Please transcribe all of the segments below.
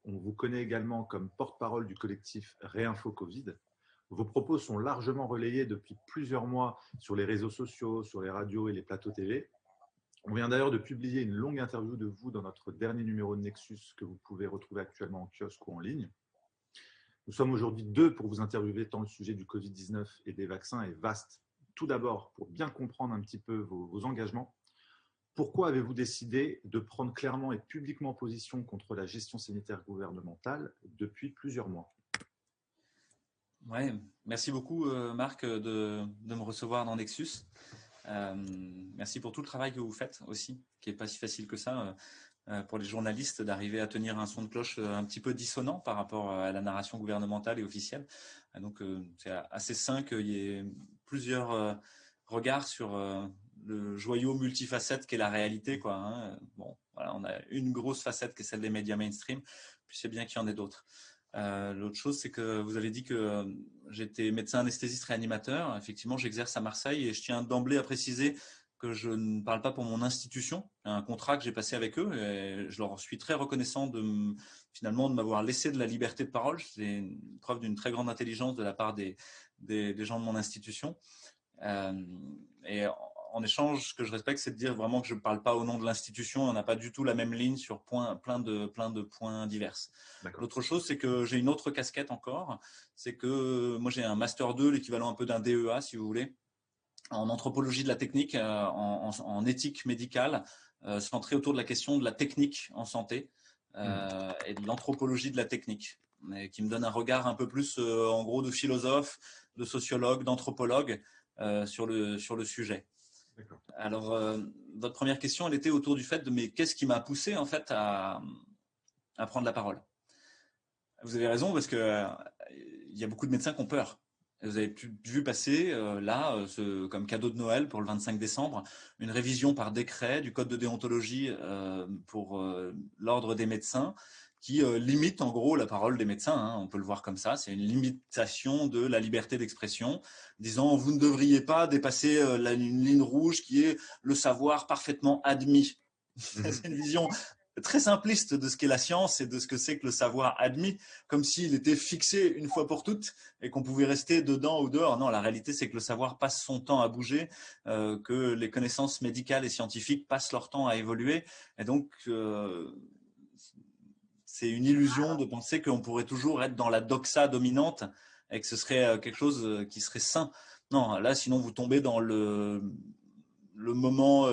On vous connaît également comme porte-parole du collectif Réinfo Covid. Vos propos sont largement relayés depuis plusieurs mois sur les réseaux sociaux, sur les radios et les plateaux TV. On vient d'ailleurs de publier une longue interview de vous dans notre dernier numéro de Nexus que vous pouvez retrouver actuellement en kiosque ou en ligne. Nous sommes aujourd'hui deux pour vous interviewer tant le sujet du Covid-19 et des vaccins est vaste. Tout d'abord, pour bien comprendre un petit peu vos engagements, pourquoi avez-vous décidé de prendre clairement et publiquement position contre la gestion sanitaire gouvernementale depuis plusieurs mois ? Ouais, merci beaucoup Marc de me recevoir dans Nexus. Merci pour tout le travail que vous faites aussi, qui n'est pas si facile que ça pour les journalistes d'arriver à tenir un son de cloche un petit peu dissonant par rapport à la narration gouvernementale et officielle. Donc c'est assez sain qu'il y ait plusieurs regards sur le joyau multifacette qu'est la réalité, quoi, hein. Bon, voilà, on a une grosse facette qui est celle des médias mainstream, puis c'est bien qu'il y en ait d'autres. L'autre chose, c'est que vous avez dit que j'étais médecin anesthésiste réanimateur. Effectivement, j'exerce à Marseille et je tiens d'emblée à préciser que je ne parle pas pour mon institution. Il y a un contrat que j'ai passé avec eux et je leur suis très reconnaissant finalement de m'avoir laissé de la liberté de parole. C'est une preuve d'une très grande intelligence de la part des gens de mon institution. Et en échange, ce que je respecte, c'est de dire vraiment que je ne parle pas au nom de l'institution. On n'a pas du tout la même ligne sur plein de points divers. L'autre chose, c'est que j'ai une autre casquette encore. C'est que moi, j'ai un Master 2, l'équivalent un peu d'un DEA, si vous voulez, en anthropologie de la technique, en éthique médicale, centré autour de la question de la technique en santé et de l'anthropologie de la technique, qui me donne un regard un peu plus, en gros, de philosophe, de sociologue, d'anthropologue sur le sujet. Alors, votre première question, elle était autour du fait de mais qu'est-ce qui m'a poussé en fait à prendre la parole. Vous avez raison parce que il y a beaucoup de médecins qui ont peur. Vous avez vu passer comme cadeau de Noël pour le 25 décembre, une révision par décret du code de déontologie pour l'ordre des médecins qui limite en gros la parole des médecins, hein, on peut le voir comme ça, c'est une limitation de la liberté d'expression, disant vous ne devriez pas dépasser une ligne rouge qui est le savoir parfaitement admis. C'est une vision très simpliste de ce qu'est la science et de ce que c'est que le savoir admis, comme s'il était fixé une fois pour toutes et qu'on pouvait rester dedans ou dehors. Non, la réalité, c'est que le savoir passe son temps à bouger, que les connaissances médicales et scientifiques passent leur temps à évoluer. Et donc, c'est une illusion de penser qu'on pourrait toujours être dans la doxa dominante et que ce serait quelque chose qui serait sain. Non, là, sinon, vous tombez dans le moment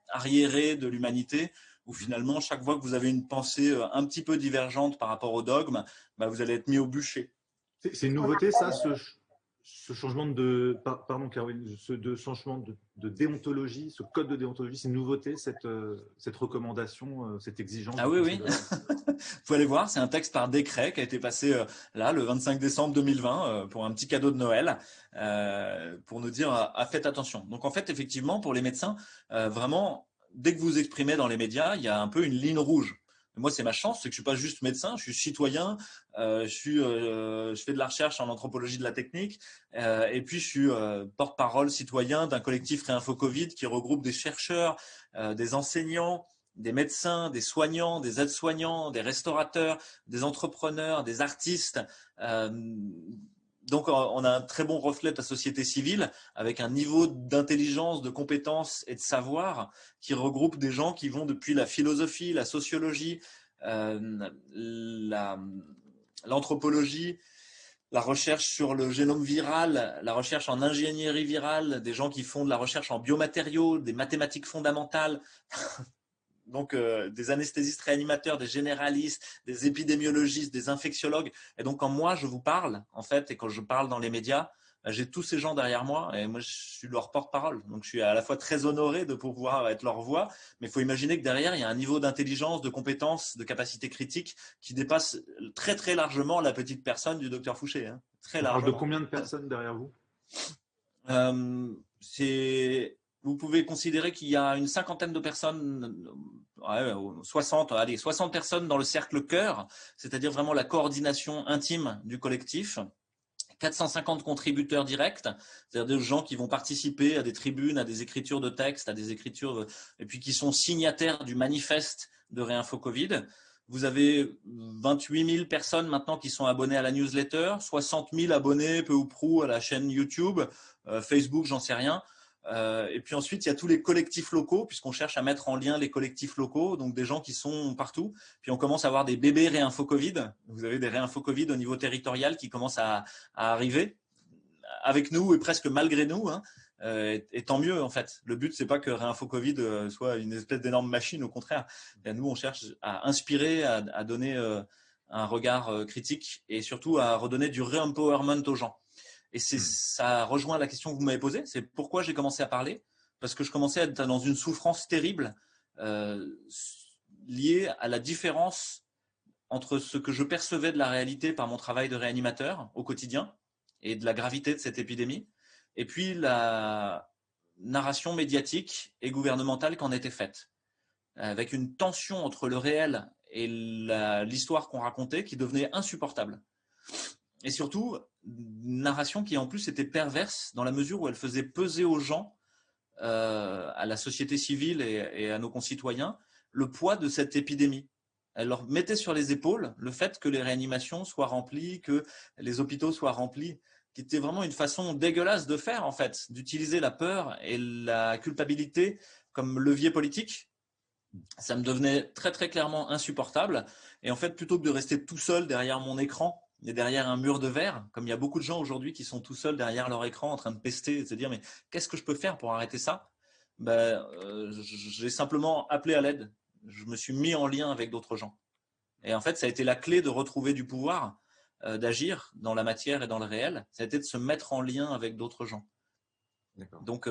arriéré de l'humanité, où finalement, chaque fois que vous avez une pensée un petit peu divergente par rapport au dogme, vous allez être mis au bûcher. C'est une nouveauté, ça, ce changement de, pardon Caroline, de changement de déontologie, ce code de déontologie, c'est une nouveauté, cette recommandation, cette exigence. Ah oui. Vous pouvez aller voir, c'est un texte par décret qui a été passé le 25 décembre 2020 pour un petit cadeau de Noël, pour nous dire faites attention. Donc en fait, effectivement, pour les médecins, vraiment, dès que vous vous exprimez dans les médias, il y a un peu une ligne rouge. Moi, c'est ma chance, c'est que je suis pas juste médecin, je suis citoyen, je fais de la recherche en anthropologie de la technique, et puis je suis porte-parole citoyen d'un collectif Réinfo Covid qui regroupe des chercheurs, des enseignants, des médecins, des soignants, des aides-soignants, des restaurateurs, des entrepreneurs, des artistes. Donc, on a un très bon reflet de la société civile avec un niveau d'intelligence, de compétences et de savoir qui regroupe des gens qui vont depuis la philosophie, la sociologie, l'anthropologie, la recherche sur le génome viral, la recherche en ingénierie virale, des gens qui font de la recherche en biomatériaux, des mathématiques fondamentales. Donc des anesthésistes réanimateurs, des généralistes, des épidémiologistes, des infectiologues. Et donc quand moi je vous parle, en fait, et quand je parle dans les médias, j'ai tous ces gens derrière moi et moi je suis leur porte-parole. Donc je suis à la fois très honoré de pouvoir être leur voix, mais il faut imaginer que derrière il y a un niveau d'intelligence, de compétence, de capacité critique qui dépasse très très largement la petite personne du docteur Fouché. Hein. Très largement. On parle de combien de personnes derrière vous ? Vous pouvez considérer qu'il y a une cinquantaine de personnes, 60 personnes dans le cercle cœur, c'est-à-dire vraiment la coordination intime du collectif. 450 contributeurs directs, c'est-à-dire des gens qui vont participer à des tribunes, à des écritures de textes, à des écritures, et puis qui sont signataires du manifeste de Réinfo Covid. Vous avez 28 000 personnes maintenant qui sont abonnées à la newsletter, 60 000 abonnés peu ou prou à la chaîne YouTube, Facebook, j'en sais rien. Et puis ensuite, il y a tous les collectifs locaux, puisqu'on cherche à mettre en lien les collectifs locaux, donc des gens qui sont partout. Puis on commence à avoir des bébés réinfo Covid. Vous avez des réinfo Covid au niveau territorial qui commencent à arriver avec nous et presque malgré nous. Hein. Et tant mieux en fait. Le but c'est pas que Réinfo Covid soit une espèce d'énorme machine, au contraire. Et nous on cherche à inspirer, à donner un regard critique et surtout à redonner du re-empowerment aux gens. Et ça rejoint la question que vous m'avez posée, c'est pourquoi j'ai commencé à parler, parce que je commençais à être dans une souffrance terrible liée à la différence entre ce que je percevais de la réalité par mon travail de réanimateur au quotidien et de la gravité de cette épidémie, et puis la narration médiatique et gouvernementale qu'en était faite, avec une tension entre le réel et l'histoire qu'on racontait qui devenait insupportable. Et surtout, une narration qui en plus était perverse dans la mesure où elle faisait peser aux gens, à la société civile et à nos concitoyens, le poids de cette épidémie. Elle leur mettait sur les épaules le fait que les réanimations soient remplies, que les hôpitaux soient remplis, qui était vraiment une façon dégueulasse de faire, en fait, d'utiliser la peur et la culpabilité comme levier politique. Ça me devenait très, très clairement insupportable. Et en fait, plutôt que de rester tout seul derrière mon écran et derrière un mur de verre, comme il y a beaucoup de gens aujourd'hui qui sont tout seuls derrière leur écran en train de pester et de se dire « mais qu'est-ce que je peux faire pour arrêter ça ?» J'ai simplement appelé à l'aide. Je me suis mis en lien avec d'autres gens. Et en fait, ça a été la clé de retrouver du pouvoir, d'agir dans la matière et dans le réel. Ça a été de se mettre en lien avec d'autres gens. Donc,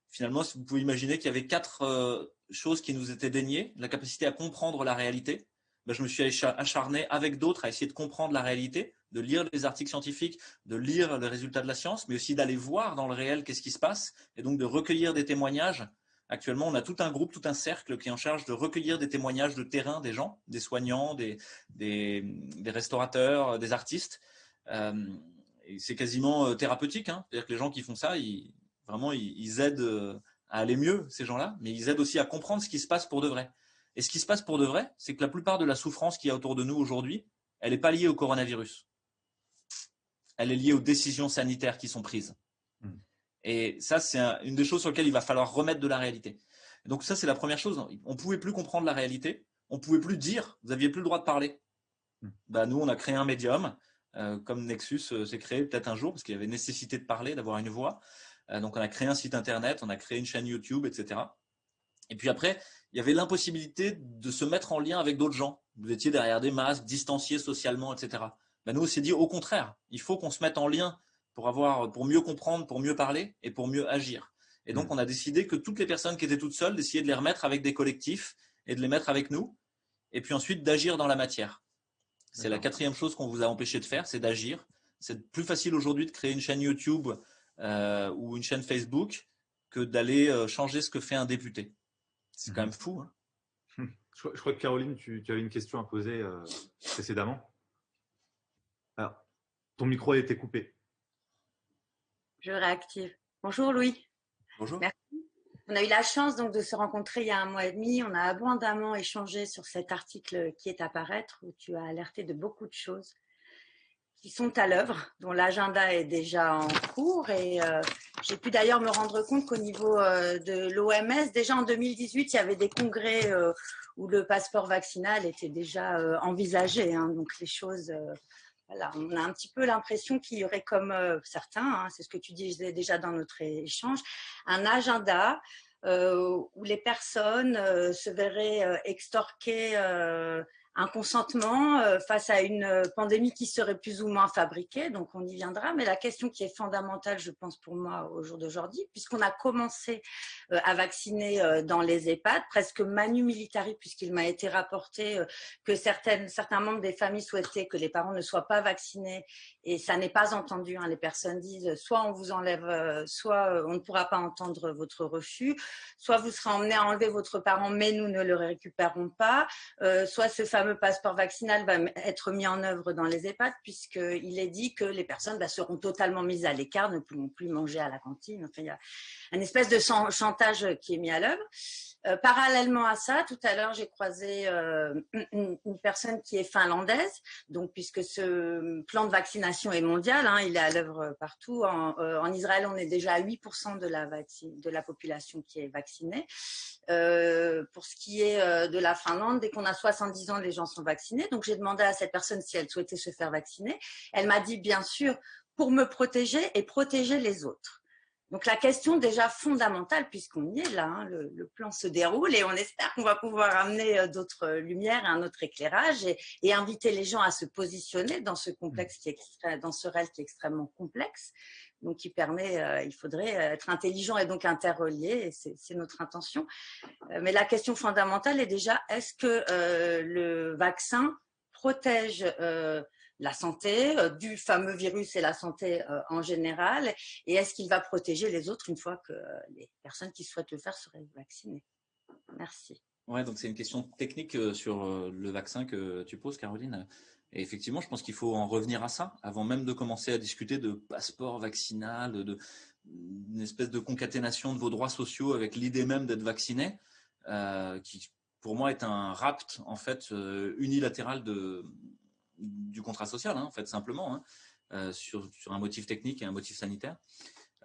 finalement, vous pouvez imaginer qu'il y avait 4 choses qui nous étaient déniées. La capacité à comprendre la réalité. Je me suis acharné avec d'autres à essayer de comprendre la réalité, de lire les articles scientifiques, de lire les résultats de la science, mais aussi d'aller voir dans le réel qu'est-ce qui se passe, et donc de recueillir des témoignages. Actuellement, on a tout un groupe, tout un cercle qui est en charge de recueillir des témoignages de terrain des gens, des soignants, des restaurateurs, des artistes. Et c'est quasiment thérapeutique. Hein. C'est-à-dire que les gens qui font ça, ils aident à aller mieux, ces gens-là, mais ils aident aussi à comprendre ce qui se passe pour de vrai. Et ce qui se passe pour de vrai, c'est que la plupart de la souffrance qu'il y a autour de nous aujourd'hui, elle n'est pas liée au coronavirus. Elle est liée aux décisions sanitaires qui sont prises. Et ça, c'est une des choses sur lesquelles il va falloir remettre de la réalité. Et donc ça, c'est la première chose. On ne pouvait plus comprendre la réalité. On ne pouvait plus dire. Vous n'aviez plus le droit de parler. Nous, on a créé un médium, comme Nexus s'est créé peut-être un jour, parce qu'il y avait nécessité de parler, d'avoir une voix. Donc on a créé un site internet, on a créé une chaîne YouTube, etc. Et puis après, il y avait l'impossibilité de se mettre en lien avec d'autres gens. Vous étiez derrière des masques, distanciés socialement, etc. Nous, on s'est dit au contraire, il faut qu'on se mette en lien pour mieux comprendre, pour mieux parler et pour mieux agir. Et donc, on a décidé que toutes les personnes qui étaient toutes seules, d'essayer de les remettre avec des collectifs et de les mettre avec nous. Et puis ensuite, d'agir dans la matière. C'est la 4e chose qu'on vous a empêché de faire, c'est d'agir. C'est plus facile aujourd'hui de créer une chaîne YouTube ou une chaîne Facebook que d'aller changer ce que fait un député. C'est quand même fou. Hein. Je crois que Caroline, tu avais une question à poser précédemment. Alors, ton micro a été coupé. Je réactive. Bonjour Louis. Bonjour. Merci. On a eu la chance donc de se rencontrer il y a 1 mois et demi. On a abondamment échangé sur cet article qui est à paraître où tu as alerté de beaucoup de choses qui sont à l'œuvre, dont l'agenda est déjà en cours. Et j'ai pu d'ailleurs me rendre compte qu'au niveau de l'OMS, déjà en 2018, il y avait des congrès où le passeport vaccinal était déjà envisagé. Hein, donc les choses... Voilà, on a un petit peu l'impression qu'il y aurait comme certains, c'est ce que tu disais déjà dans notre échange, un agenda où les personnes se verraient extorquer un consentement face à une pandémie qui serait plus ou moins fabriquée, donc on y viendra. Mais la question qui est fondamentale, je pense pour moi au jour d'aujourd'hui, puisqu'on a commencé à vacciner dans les EHPAD, presque manu militari, puisqu'il m'a été rapporté que certains membres des familles souhaitaient que les parents ne soient pas vaccinés, et ça n'est pas entendu. Hein. Les personnes disent soit on vous enlève, soit on ne pourra pas entendre votre refus, soit vous serez emmené à enlever votre parent, mais nous ne le récupérons pas, soit ce fameux fameux passeport vaccinal va être mis en œuvre dans les EHPAD, puisqu'il est dit que les personnes seront totalement mises à l'écart, ne pourront plus manger à la cantine. Enfin, il y a un espèce de chantage qui est mis à l'œuvre. Parallèlement à ça, tout à l'heure, j'ai croisé une personne qui est finlandaise, donc puisque ce plan de vaccination est mondial, il est à l'œuvre partout. En Israël, on est déjà à 8% de la population qui est vaccinée. Pour ce qui est de la Finlande, dès qu'on a 70 ans, les gens sont vaccinés. Donc, j'ai demandé à cette personne si elle souhaitait se faire vacciner. Elle m'a dit, bien sûr, pour me protéger et protéger les autres. Donc, la question déjà fondamentale, puisqu'on y est là, le plan se déroule et on espère qu'on va pouvoir amener d'autres lumières, un autre éclairage et inviter les gens à se positionner dans ce complexe dans ce rêve qui est extrêmement complexe. Donc, qui permet, il faudrait être intelligent et donc interrelié, et c'est notre intention. Mais la question fondamentale est déjà, est-ce que le vaccin protège la santé du fameux virus et la santé en général, et est-ce qu'il va protéger les autres une fois que les personnes qui souhaitent le faire seraient vaccinées? Merci. Ouais, donc c'est une question technique sur le vaccin que tu poses, Caroline. Et effectivement, je pense qu'il faut en revenir à ça, avant même de commencer à discuter de passeport vaccinal, d'une espèce de concaténation de vos droits sociaux avec l'idée même d'être vacciné, qui pour moi est un rapt en fait unilatéral du contrat social, en fait simplement, sur un motif technique et un motif sanitaire.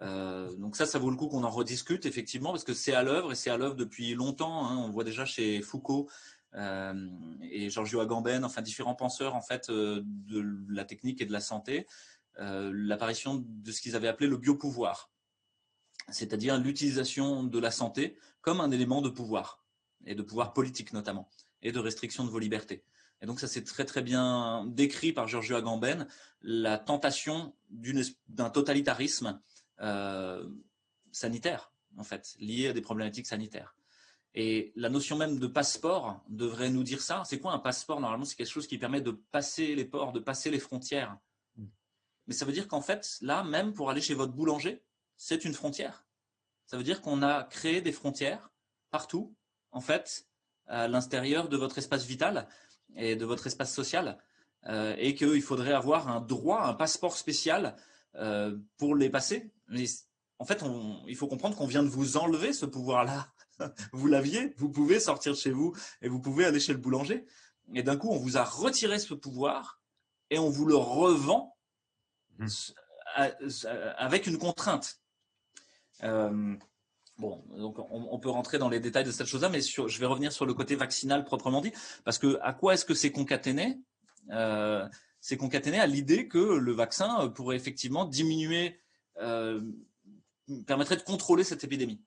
Donc ça vaut le coup qu'on en rediscute effectivement, parce que c'est à l'œuvre et c'est à l'œuvre depuis longtemps. On le voit déjà chez Foucault et Giorgio Agamben, enfin différents penseurs en fait de la technique et de la santé, l'apparition de ce qu'ils avaient appelé le biopouvoir, c'est-à-dire l'utilisation de la santé comme un élément de pouvoir, et de pouvoir politique notamment, et de restriction de vos libertés. Et donc ça c'est très très bien décrit par Giorgio Agamben, la tentation d'un totalitarisme sanitaire, en fait, lié à des problématiques sanitaires. Et la notion même de passeport devrait nous dire ça. C'est quoi un passeport? Normalement, c'est quelque chose qui permet de passer les ports, de passer les frontières. Mais ça veut dire qu'en fait, là, même pour aller chez votre boulanger, c'est une frontière. Ça veut dire qu'on a créé des frontières partout, en fait, à l'intérieur de votre espace vital et de votre espace social, et qu'il faudrait avoir un droit, un passeport spécial pour les passer. Mais en fait, il faut comprendre qu'on vient de vous enlever ce pouvoir-là. Vous l'aviez, vous pouvez sortir de chez vous et vous pouvez aller chez le boulanger. Et d'un coup, on vous a retiré ce pouvoir et on vous le revend avec une contrainte. Bon, donc on peut rentrer dans les détails de cette chose-là, mais je vais revenir sur le côté vaccinal proprement dit, parce que à quoi est-ce que c'est concaténé? C'est concaténé à l'idée que le vaccin pourrait effectivement diminuer, permettrait de contrôler cette épidémie.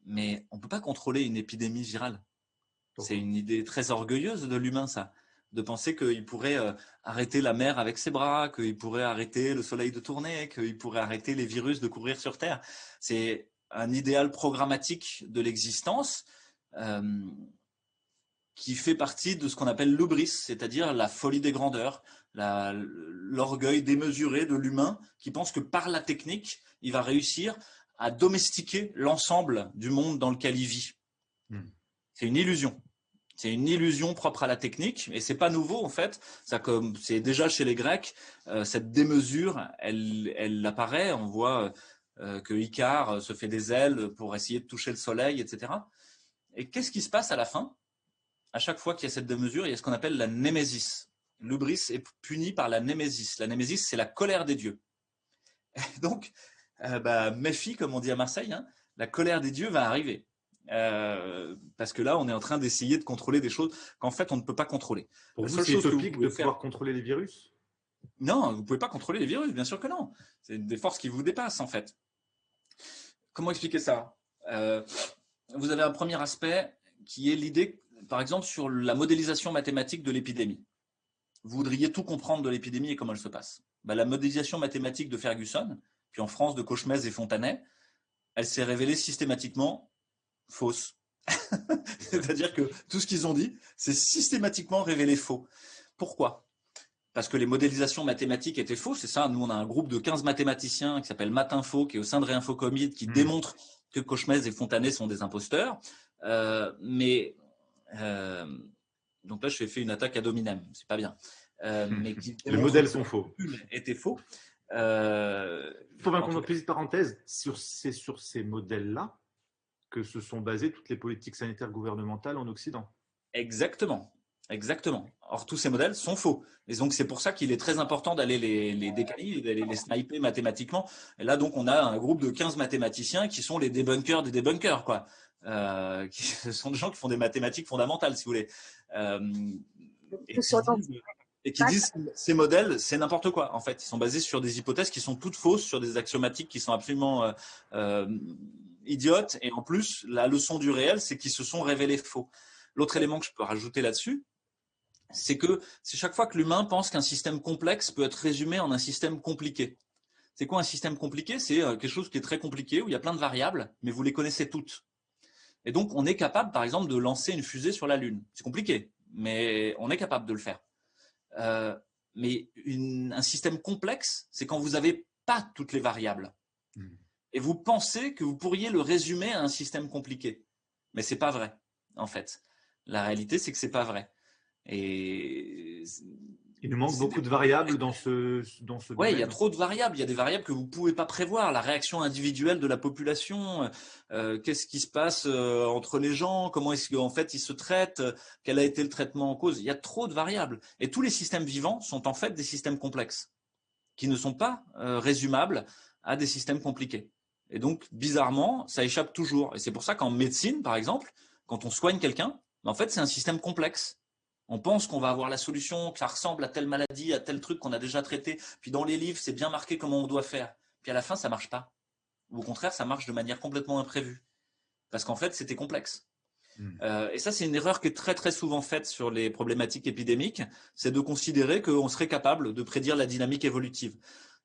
Mais on ne peut pas contrôler une épidémie virale. C'est une idée très orgueilleuse de l'humain, ça, de penser qu'il pourrait arrêter la mer avec ses bras, qu'il pourrait arrêter le soleil de tourner, qu'il pourrait arrêter les virus de courir sur Terre. C'est un idéal programmatique de l'existence qui fait partie de ce qu'on appelle l'hubris, c'est-à-dire la folie des grandeurs, l'orgueil démesuré de l'humain qui pense que par la technique, il va réussir à domestiquer l'ensemble du monde dans lequel il vit. C'est une illusion. C'est une illusion propre à la technique, et c'est pas nouveau en fait. C'est déjà chez les Grecs, cette démesure, elle apparaît. On voit que Icare se fait des ailes pour essayer de toucher le soleil, etc. Et qu'est-ce qui se passe à la fin? À chaque fois qu'il y a cette démesure, il y a ce qu'on appelle la némésis. L'hubris est puni par la némésis. La némésis, c'est la colère des dieux. Et donc, méfie, comme on dit à Marseille, la colère des dieux va arriver. Parce que là, on est en train d'essayer de contrôler des choses qu'en fait, on ne peut pas contrôler. Pour vous, c'est utopique de pouvoir contrôler les virus? Non, vous ne pouvez pas contrôler les virus, bien sûr que non. C'est des forces qui vous dépassent, en fait. Comment expliquer ça? Vous avez un premier aspect qui est l'idée, par exemple, sur la modélisation mathématique de l'épidémie. Vous voudriez tout comprendre de l'épidémie et comment elle se passe. La modélisation mathématique de Ferguson, puis en France de Cauchemez et Fontanet, elle s'est révélée systématiquement fausse. C'est-à-dire que tout ce qu'ils ont dit, c'est systématiquement révélé faux. Pourquoi? Parce que les modélisations mathématiques étaient fausses, c'est ça. Nous, on a un groupe de 15 mathématiciens qui s'appelle Matinfo, qui est au sein de Réinfocomide, qui démontre que Cauchemez et Fontanet sont des imposteurs. Mais donc là je fais une attaque ad hominem, c'est pas bien. Mais qui les modèles sont faux. Étaient faux. Il faut bien qu'on petite parenthèse sur ces modèles-là que se sont basées toutes les politiques sanitaires gouvernementales en Occident. Exactement. Or, tous ces modèles sont faux. Et donc, c'est pour ça qu'il est très important d'aller les décaler, d'aller les sniper mathématiquement. Et là, donc, on a un groupe de 15 mathématiciens qui sont les débunkers des débunkers, quoi. Ce sont des gens qui font des mathématiques fondamentales, si vous voulez. Et qui disent que ces modèles, c'est n'importe quoi. En fait, ils sont basés sur des hypothèses qui sont toutes fausses, sur des axiomatiques qui sont absolument idiotes. Et en plus, la leçon du réel, c'est qu'ils se sont révélés faux. L'autre élément que je peux rajouter là-dessus, c'est que c'est chaque fois que l'humain pense qu'un système complexe peut être résumé en un système compliqué. C'est quoi un système compliqué? C'est quelque chose qui est très compliqué, où il y a plein de variables, mais vous les connaissez toutes. Et donc, on est capable, par exemple, de lancer une fusée sur la Lune. C'est compliqué, mais on est capable de le faire. Mais un système complexe, c'est quand vous n'avez pas toutes les variables. Et vous pensez que vous pourriez le résumer à un système compliqué. Mais ce n'est pas vrai, en fait. La réalité, c'est que ce n'est pas vrai. Et il nous manque beaucoup de variables dans ce domaine. Oui, il y a trop de variables. Il y a des variables que vous ne pouvez pas prévoir. La réaction individuelle de la population, qu'est-ce qui se passe entre les gens, comment est-ce qu'en fait ils se traitent, quel a été le traitement en cause. Il y a trop de variables. Et tous les systèmes vivants sont en fait des systèmes complexes qui ne sont pas résumables à des systèmes compliqués. Et donc, bizarrement, ça échappe toujours. Et c'est pour ça qu'en médecine, par exemple, quand on soigne quelqu'un, en fait, c'est un système complexe. On pense qu'on va avoir la solution, que ça ressemble à telle maladie, à tel truc qu'on a déjà traité. Puis dans les livres, c'est bien marqué comment on doit faire. Puis à la fin, ça ne marche pas. Ou au contraire, ça marche de manière complètement imprévue. Parce qu'en fait, c'était complexe. Et ça, c'est une erreur qui est très très souvent faite sur les problématiques épidémiques. C'est de considérer qu'on serait capable de prédire la dynamique évolutive.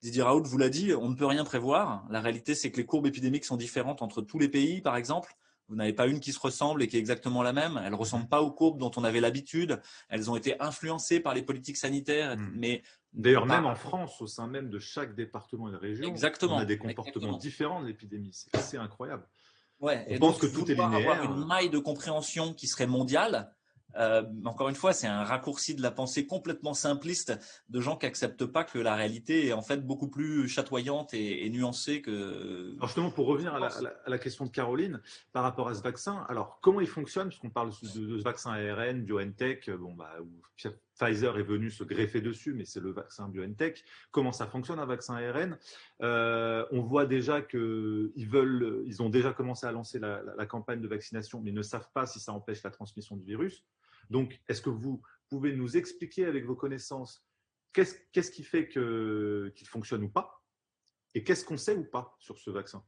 Didier Raoult vous l'a dit, on ne peut rien prévoir. La réalité, c'est que les courbes épidémiques sont différentes entre tous les pays, par exemple. Vous n'avez pas une qui se ressemble et qui est exactement la même. Elles ne ressemblent pas aux courbes dont on avait l'habitude. Elles ont été influencées par les politiques sanitaires. Mais d'ailleurs, même en France, au sein même de chaque département et de région, exactement, on a des comportements différents de l'épidémie. C'est assez incroyable. Ouais, on pense que tout est linéaire. Avoir une maille de compréhension qui serait mondiale. Encore une fois, c'est un raccourci de la pensée complètement simpliste de gens qui n'acceptent pas que la réalité est en fait beaucoup plus chatoyante et nuancée que… Alors justement, pour revenir à la question de Caroline, par rapport à ce vaccin, alors comment il fonctionne? Parce qu'on parle de ce vaccin ARN, BioNTech, où Pfizer est venu se greffer dessus, mais c'est le vaccin BioNTech. Comment ça fonctionne un vaccin ARN? On voit déjà ils ont déjà commencé à lancer la campagne de vaccination, mais ne savent pas si ça empêche la transmission du virus. Donc, est-ce que vous pouvez nous expliquer avec vos connaissances qu'est-ce qui fait qu'il fonctionne ou pas? Et qu'est-ce qu'on sait ou pas sur ce vaccin?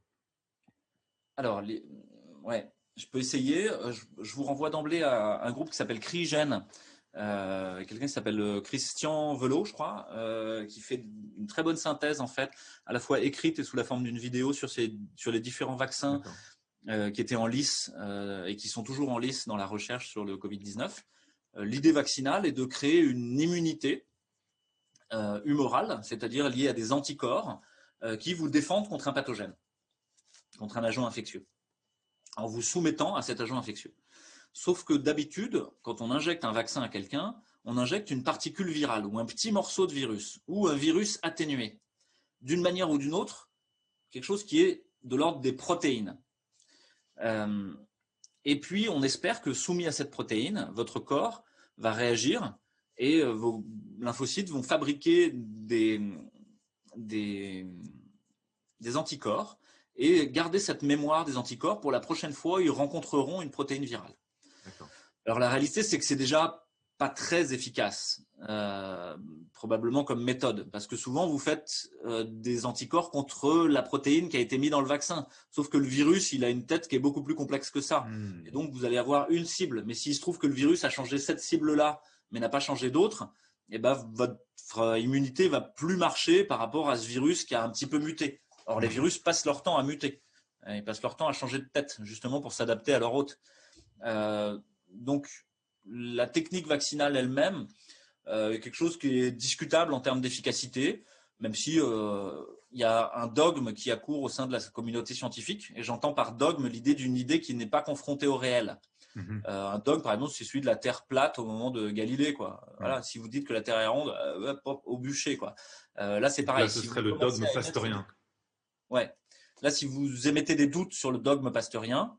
Alors, je peux essayer. Je vous renvoie d'emblée à un groupe qui s'appelle CRIGEN. Quelqu'un qui s'appelle Christian Velot, je crois, qui fait une très bonne synthèse, en fait, à la fois écrite et sous la forme d'une vidéo sur les différents vaccins qui étaient en lice et qui sont toujours en lice dans la recherche sur le Covid-19. L'idée vaccinale est de créer une immunité humorale, c'est-à-dire liée à des anticorps qui vous défendent contre un pathogène, contre un agent infectieux, en vous soumettant à cet agent infectieux. Sauf que d'habitude, quand on injecte un vaccin à quelqu'un, on injecte une particule virale ou un petit morceau de virus ou un virus atténué. D'une manière ou d'une autre, quelque chose qui est de l'ordre des protéines. Et puis, on espère que soumis à cette protéine, votre corps va réagir et vos lymphocytes vont fabriquer des anticorps et garder cette mémoire des anticorps pour la prochaine fois où ils rencontreront une protéine virale. Alors la réalité, c'est que c'est déjà pas très efficace, probablement comme méthode, parce que souvent vous faites des anticorps contre la protéine qui a été mise dans le vaccin, sauf que le virus, il a une tête qui est beaucoup plus complexe que ça, et donc vous allez avoir une cible, mais s'il se trouve que le virus a changé cette cible-là, mais n'a pas changé d'autres, et ben votre immunité va plus marcher par rapport à ce virus qui a un petit peu muté. Or les virus passent leur temps à muter, ils passent leur temps à changer de tête, justement pour s'adapter à leur hôte. Donc la technique vaccinale elle-même est quelque chose qui est discutable en termes d'efficacité, même si y a un dogme qui accourt au sein de la communauté scientifique, et j'entends par dogme l'idée d'une idée qui n'est pas confrontée au réel. Un dogme, par exemple, c'est celui de la Terre plate au moment de Galilée, quoi. Voilà, si vous dites que la Terre est ronde, hop, au bûcher, quoi. Là, c'est pareil. Là, ce serait le dogme pasteurien. Ouais. Là, si vous émettez des doutes sur le dogme pasteurien,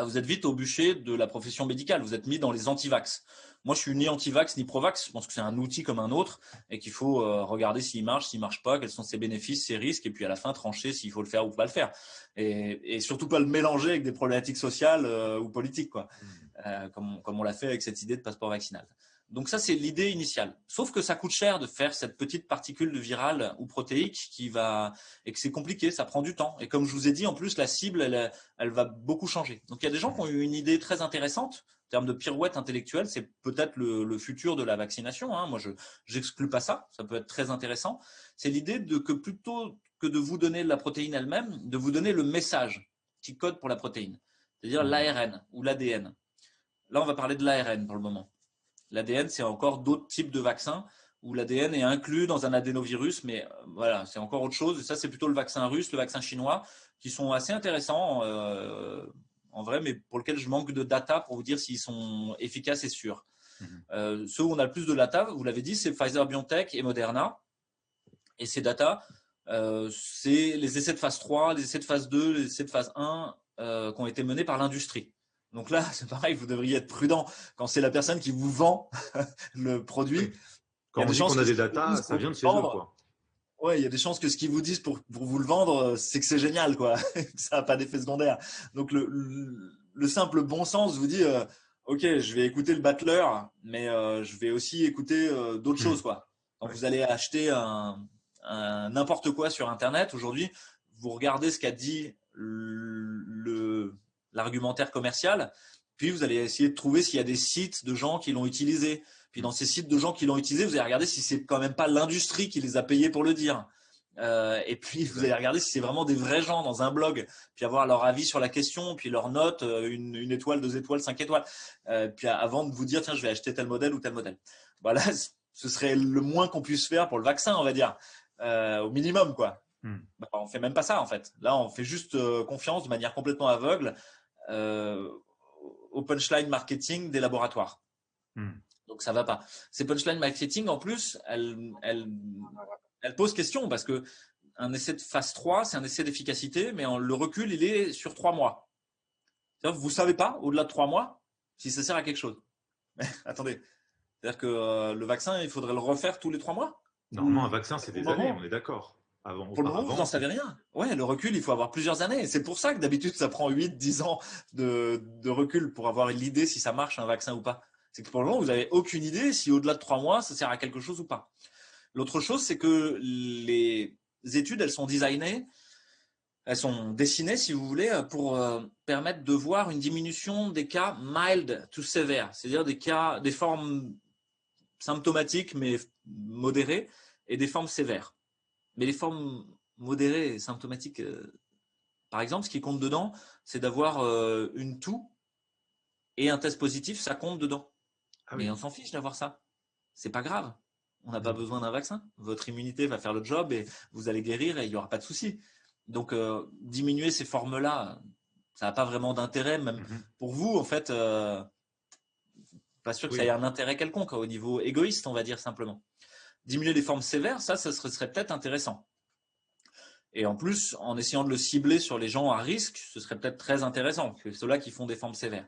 vous êtes vite au bûcher de la profession médicale. Vous êtes mis dans les anti-vax. Moi, je suis ni anti-vax ni pro-vax. Je pense que c'est un outil comme un autre et qu'il faut regarder s'il marche pas, quels sont ses bénéfices, ses risques, et puis à la fin trancher s'il faut le faire ou pas le faire. Et surtout pas le mélanger avec des problématiques sociales ou politiques, quoi. Comme on l'a fait avec cette idée de passeport vaccinal. Donc ça, c'est l'idée initiale. Sauf que ça coûte cher de faire cette petite particule de virale ou protéique et que c'est compliqué, ça prend du temps. Et comme je vous ai dit, en plus, la cible, elle va beaucoup changer. Donc il y a des gens qui ont eu une idée très intéressante en termes de pirouette intellectuelle. C'est peut-être le futur de la vaccination. Moi, je n'exclus pas ça. Ça peut être très intéressant. C'est l'idée que plutôt que de vous donner la protéine elle-même, de vous donner le message qui code pour la protéine, c'est-à-dire l'ARN ou l'ADN. Là, on va parler de l'ARN pour le moment. L'ADN, c'est encore d'autres types de vaccins où l'ADN est inclus dans un adénovirus, mais voilà, c'est encore autre chose. Et ça, c'est plutôt le vaccin russe, le vaccin chinois, qui sont assez intéressants en vrai, mais pour lesquels je manque de data pour vous dire s'ils sont efficaces et sûrs. Ceux où on a le plus de data, vous l'avez dit, c'est Pfizer, BioNTech et Moderna. Et ces data, c'est les essais de phase 3, les essais de phase 2, les essais de phase 1 qui ont été menés par l'industrie. Donc là, c'est pareil, vous devriez être prudent quand c'est la personne qui vous vend le produit. Quand on dit qu'on a des datas, ça vient de chez eux, quoi. Ouais, il y a des chances que ce qu'ils vous disent pour vous le vendre, c'est que c'est génial, quoi. Ça n'a pas d'effet secondaire. Donc le simple bon sens vous dit, ok, je vais écouter le battleur, mais je vais aussi écouter d'autres choses, quoi. Quand vous allez acheter un n'importe quoi sur Internet aujourd'hui, vous regardez ce qu'a dit l'argumentaire commercial, puis vous allez essayer de trouver s'il y a des sites de gens qui l'ont utilisé. Puis dans ces sites de gens qui l'ont utilisé, vous allez regarder si c'est quand même pas l'industrie qui les a payés pour le dire. Et puis vous allez regarder si c'est vraiment des vrais gens dans un blog, puis avoir leur avis sur la question, puis leur note, une étoile, 2 étoiles, 5 étoiles, puis avant de vous dire tiens je vais acheter tel modèle ou tel modèle. Voilà, ce serait le moins qu'on puisse faire pour le vaccin, on va dire, au minimum, quoi. On fait même pas ça en fait. Là, on fait juste confiance de manière complètement aveugle au punchline marketing des laboratoires. Donc ça va pas. Ces punchline marketing, en plus, elles posent question parce que un essai de phase 3, c'est un essai d'efficacité, mais le recul, il est sur 3 mois. C'est-à-dire que vous savez pas, au-delà de 3 mois, si ça sert à quelque chose. Mais attendez, c'est-à-dire que le vaccin, il faudrait le refaire tous les 3 mois? Normalement, un vaccin, c'est des années, on est d'accord. Pour le moment, vous n'en savez rien. Ouais, le recul, il faut avoir plusieurs années. C'est pour ça que d'habitude, ça prend 8-10 ans de recul pour avoir l'idée si ça marche un vaccin ou pas. C'est que pour le moment, vous n'avez aucune idée si au-delà de 3 mois, ça sert à quelque chose ou pas. L'autre chose, c'est que les études, elles sont designées, elles sont dessinées, si vous voulez, pour permettre de voir une diminution des cas mild to severe, c'est-à-dire des formes symptomatiques mais modérées et des formes sévères. Mais les formes modérées et symptomatiques, par exemple, ce qui compte dedans, c'est d'avoir une toux et un test positif, ça compte dedans. Mais on s'en fiche d'avoir ça. C'est pas grave. On n'a pas besoin d'un vaccin. Votre immunité va faire le job et vous allez guérir et il n'y aura pas de souci. Donc, diminuer ces formes-là, ça n'a pas vraiment d'intérêt, même pour vous, en fait. Pas sûr que ça ait un intérêt quelconque au niveau égoïste, on va dire simplement. Diminuer les formes sévères, ça serait peut-être intéressant. Et en plus, en essayant de le cibler sur les gens à risque, ce serait peut-être très intéressant, que ceux-là qui font des formes sévères.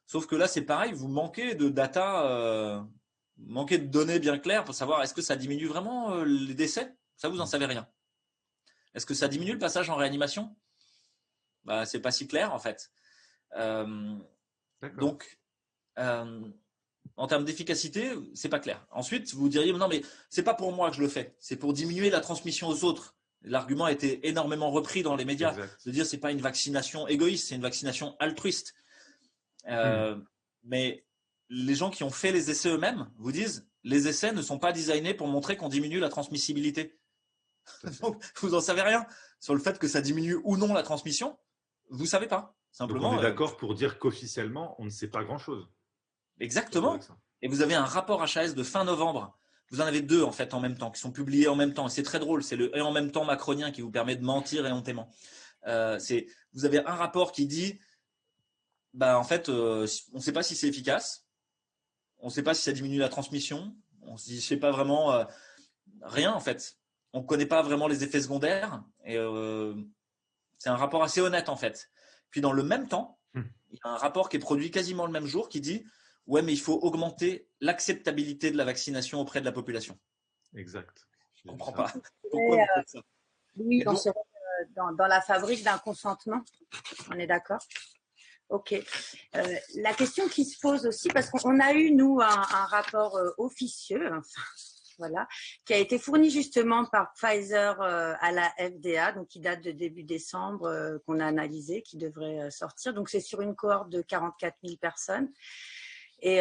Sauf que là, c'est pareil, vous manquez de data, manquez de données bien claires pour savoir est-ce que ça diminue vraiment les décès? Ça, vous n'en savez rien. Est-ce que ça diminue le passage en réanimation? C'est pas si clair en fait. Donc, en termes d'efficacité, c'est pas clair. Ensuite, vous diriez non, mais c'est pas pour moi que je le fais, c'est pour diminuer la transmission aux autres. L'argument a été énormément repris dans les médias, de dire c'est pas une vaccination égoïste, c'est une vaccination altruiste. Mais les gens qui ont fait les essais eux-mêmes vous disent les essais ne sont pas designés pour montrer qu'on diminue la transmissibilité. Donc, vous n'en savez rien sur le fait que ça diminue ou non la transmission. Vous ne savez pas. Simplement, donc on est d'accord pour dire qu'officiellement, on ne sait pas grand-chose. Exactement. Et vous avez un rapport HAS de fin novembre. Vous en avez 2 en fait en même temps, qui sont publiés en même temps. Et c'est très drôle, c'est le « et en même temps » macronien qui vous permet de mentir éhontément. Vous avez un rapport qui dit En fait, on ne sait pas si c'est efficace. On ne sait pas si ça diminue la transmission. On se dit, je sais pas vraiment, rien en fait. On ne connaît pas vraiment les effets secondaires. Et c'est un rapport assez honnête en fait. Puis dans le même temps, il y a un rapport qui est produit quasiment le même jour qui dit, ouais, mais il faut augmenter l'acceptabilité de la vaccination auprès de la population. Exact. Je ne comprends pas. Pourquoi vous faites ça? Oui, dans la fabrique d'un consentement. On est d'accord? Ok. La question qui se pose aussi, parce qu'on a eu, nous, un rapport officieux, enfin, voilà, qui a été fourni justement par Pfizer à la FDA, donc qui date de début décembre, qu'on a analysé, qui devrait sortir. Donc, c'est sur une cohorte de 44 000 personnes. Et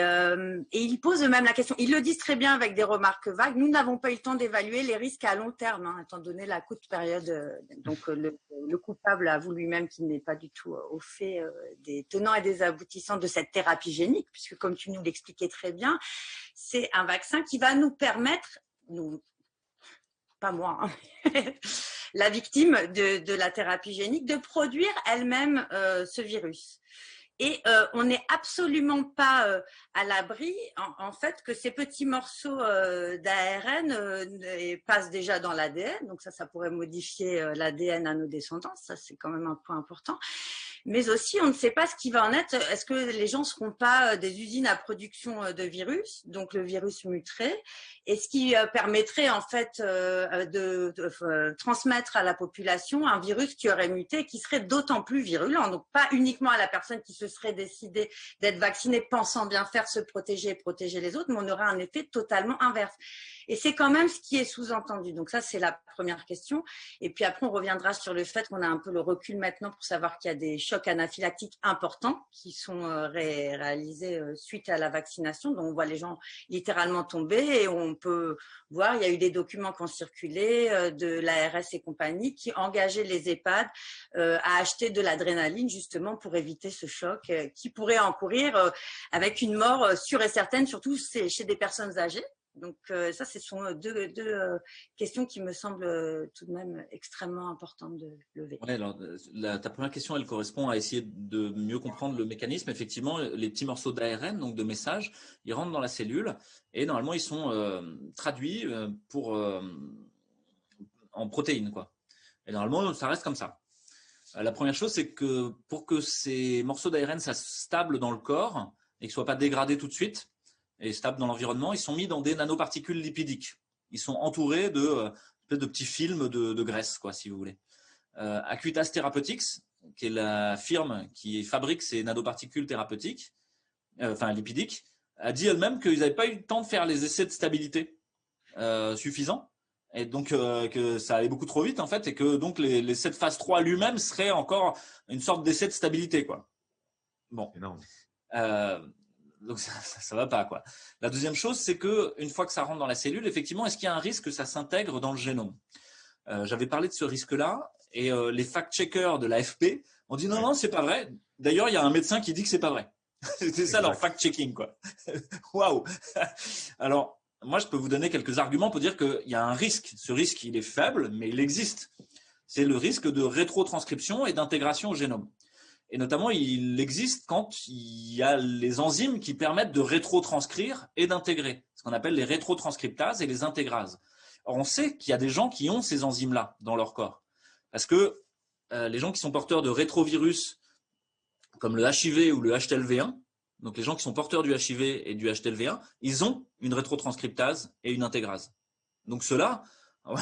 ils posent eux-mêmes la question. Ils le disent très bien avec des remarques vagues. Nous n'avons pas eu le temps d'évaluer les risques à long terme, hein, étant donné la courte période. Donc, le coupable avoue lui-même qu'il n'est pas du tout au fait des tenants et des aboutissants de cette thérapie génique, puisque comme tu nous l'expliquais très bien, c'est un vaccin qui va nous permettre, nous, pas moi, hein, la victime de la thérapie génique, de produire elle-même ce virus. Et on n'est absolument pas à l'abri, en fait, que ces petits morceaux d'ARN passent déjà dans l'ADN. Donc ça pourrait modifier l'ADN à nos descendants. Ça, c'est quand même un point important. Mais aussi, on ne sait pas ce qui va en être. Est-ce que les gens ne seront pas des usines à production de virus, donc le virus muterait, et ce qui permettrait en fait de transmettre à la population un virus qui aurait muté et qui serait d'autant plus virulent. Donc pas uniquement à la personne qui se serait décidée d'être vaccinée pensant bien faire, se protéger et protéger les autres, mais on aurait un effet totalement inverse. Et c'est quand même ce qui est sous-entendu. Donc ça, c'est la première question. Et puis après, on reviendra sur le fait qu'on a un peu le recul maintenant pour savoir qu'il y a des chocs anaphylactiques importants qui sont réalisés suite à la vaccination. Donc on voit les gens littéralement tomber et on peut voir, il y a eu des documents qui ont circulé de l'ARS et compagnie qui engageaient les EHPAD à acheter de l'adrénaline justement pour éviter ce choc qui pourrait encourir avec une mort sûre et certaine, surtout chez des personnes âgées. Donc ça, ce sont deux questions qui me semblent tout de même extrêmement importantes de lever. Ouais, alors, ta première question, elle correspond à essayer de mieux comprendre le mécanisme. Effectivement, les petits morceaux d'ARN, donc de messages, ils rentrent dans la cellule et normalement, ils sont traduits en protéines, quoi. Et normalement, ça reste comme ça. La première chose, c'est que pour que ces morceaux d'ARN soient stables dans le corps et qu'ils ne soient pas dégradés tout de suite, et stables dans l'environnement, ils sont mis dans des nanoparticules lipidiques. Ils sont entourés de petits films de graisse, quoi, si vous voulez. Acuitas Therapeutics, qui est la firme qui fabrique ces nanoparticules thérapeutiques, lipidiques, a dit elle-même qu'ils n'avaient pas eu le temps de faire les essais de stabilité suffisants. Et donc que ça allait beaucoup trop vite, en fait, et que donc l'essai de phase 3 lui-même serait encore une sorte d'essai de stabilité, quoi. Bon. Énorme. Donc ça va pas, quoi. La deuxième chose, c'est que une fois que ça rentre dans la cellule, effectivement, est-ce qu'il y a un risque que ça s'intègre dans le génome? J'avais parlé de ce risque-là et les fact-checkers de l'AFP ont dit non, c'est pas vrai. D'ailleurs, il y a un médecin qui dit que c'est pas vrai. C'est ça leur fact-checking, quoi. Waouh. Alors, moi, je peux vous donner quelques arguments pour dire qu'il y a un risque. Ce risque, il est faible, mais il existe. C'est le risque de rétrotranscription et d'intégration au génome. Et notamment, il existe quand il y a les enzymes qui permettent de rétrotranscrire et d'intégrer, ce qu'on appelle les rétrotranscriptases et les intégrases. Or, on sait qu'il y a des gens qui ont ces enzymes-là dans leur corps. Parce que les gens qui sont porteurs de rétrovirus, comme le HIV ou le HTLV1, donc les gens qui sont porteurs du HIV et du HTLV1, ils ont une rétrotranscriptase et une intégrase. Donc ceux-là, moi,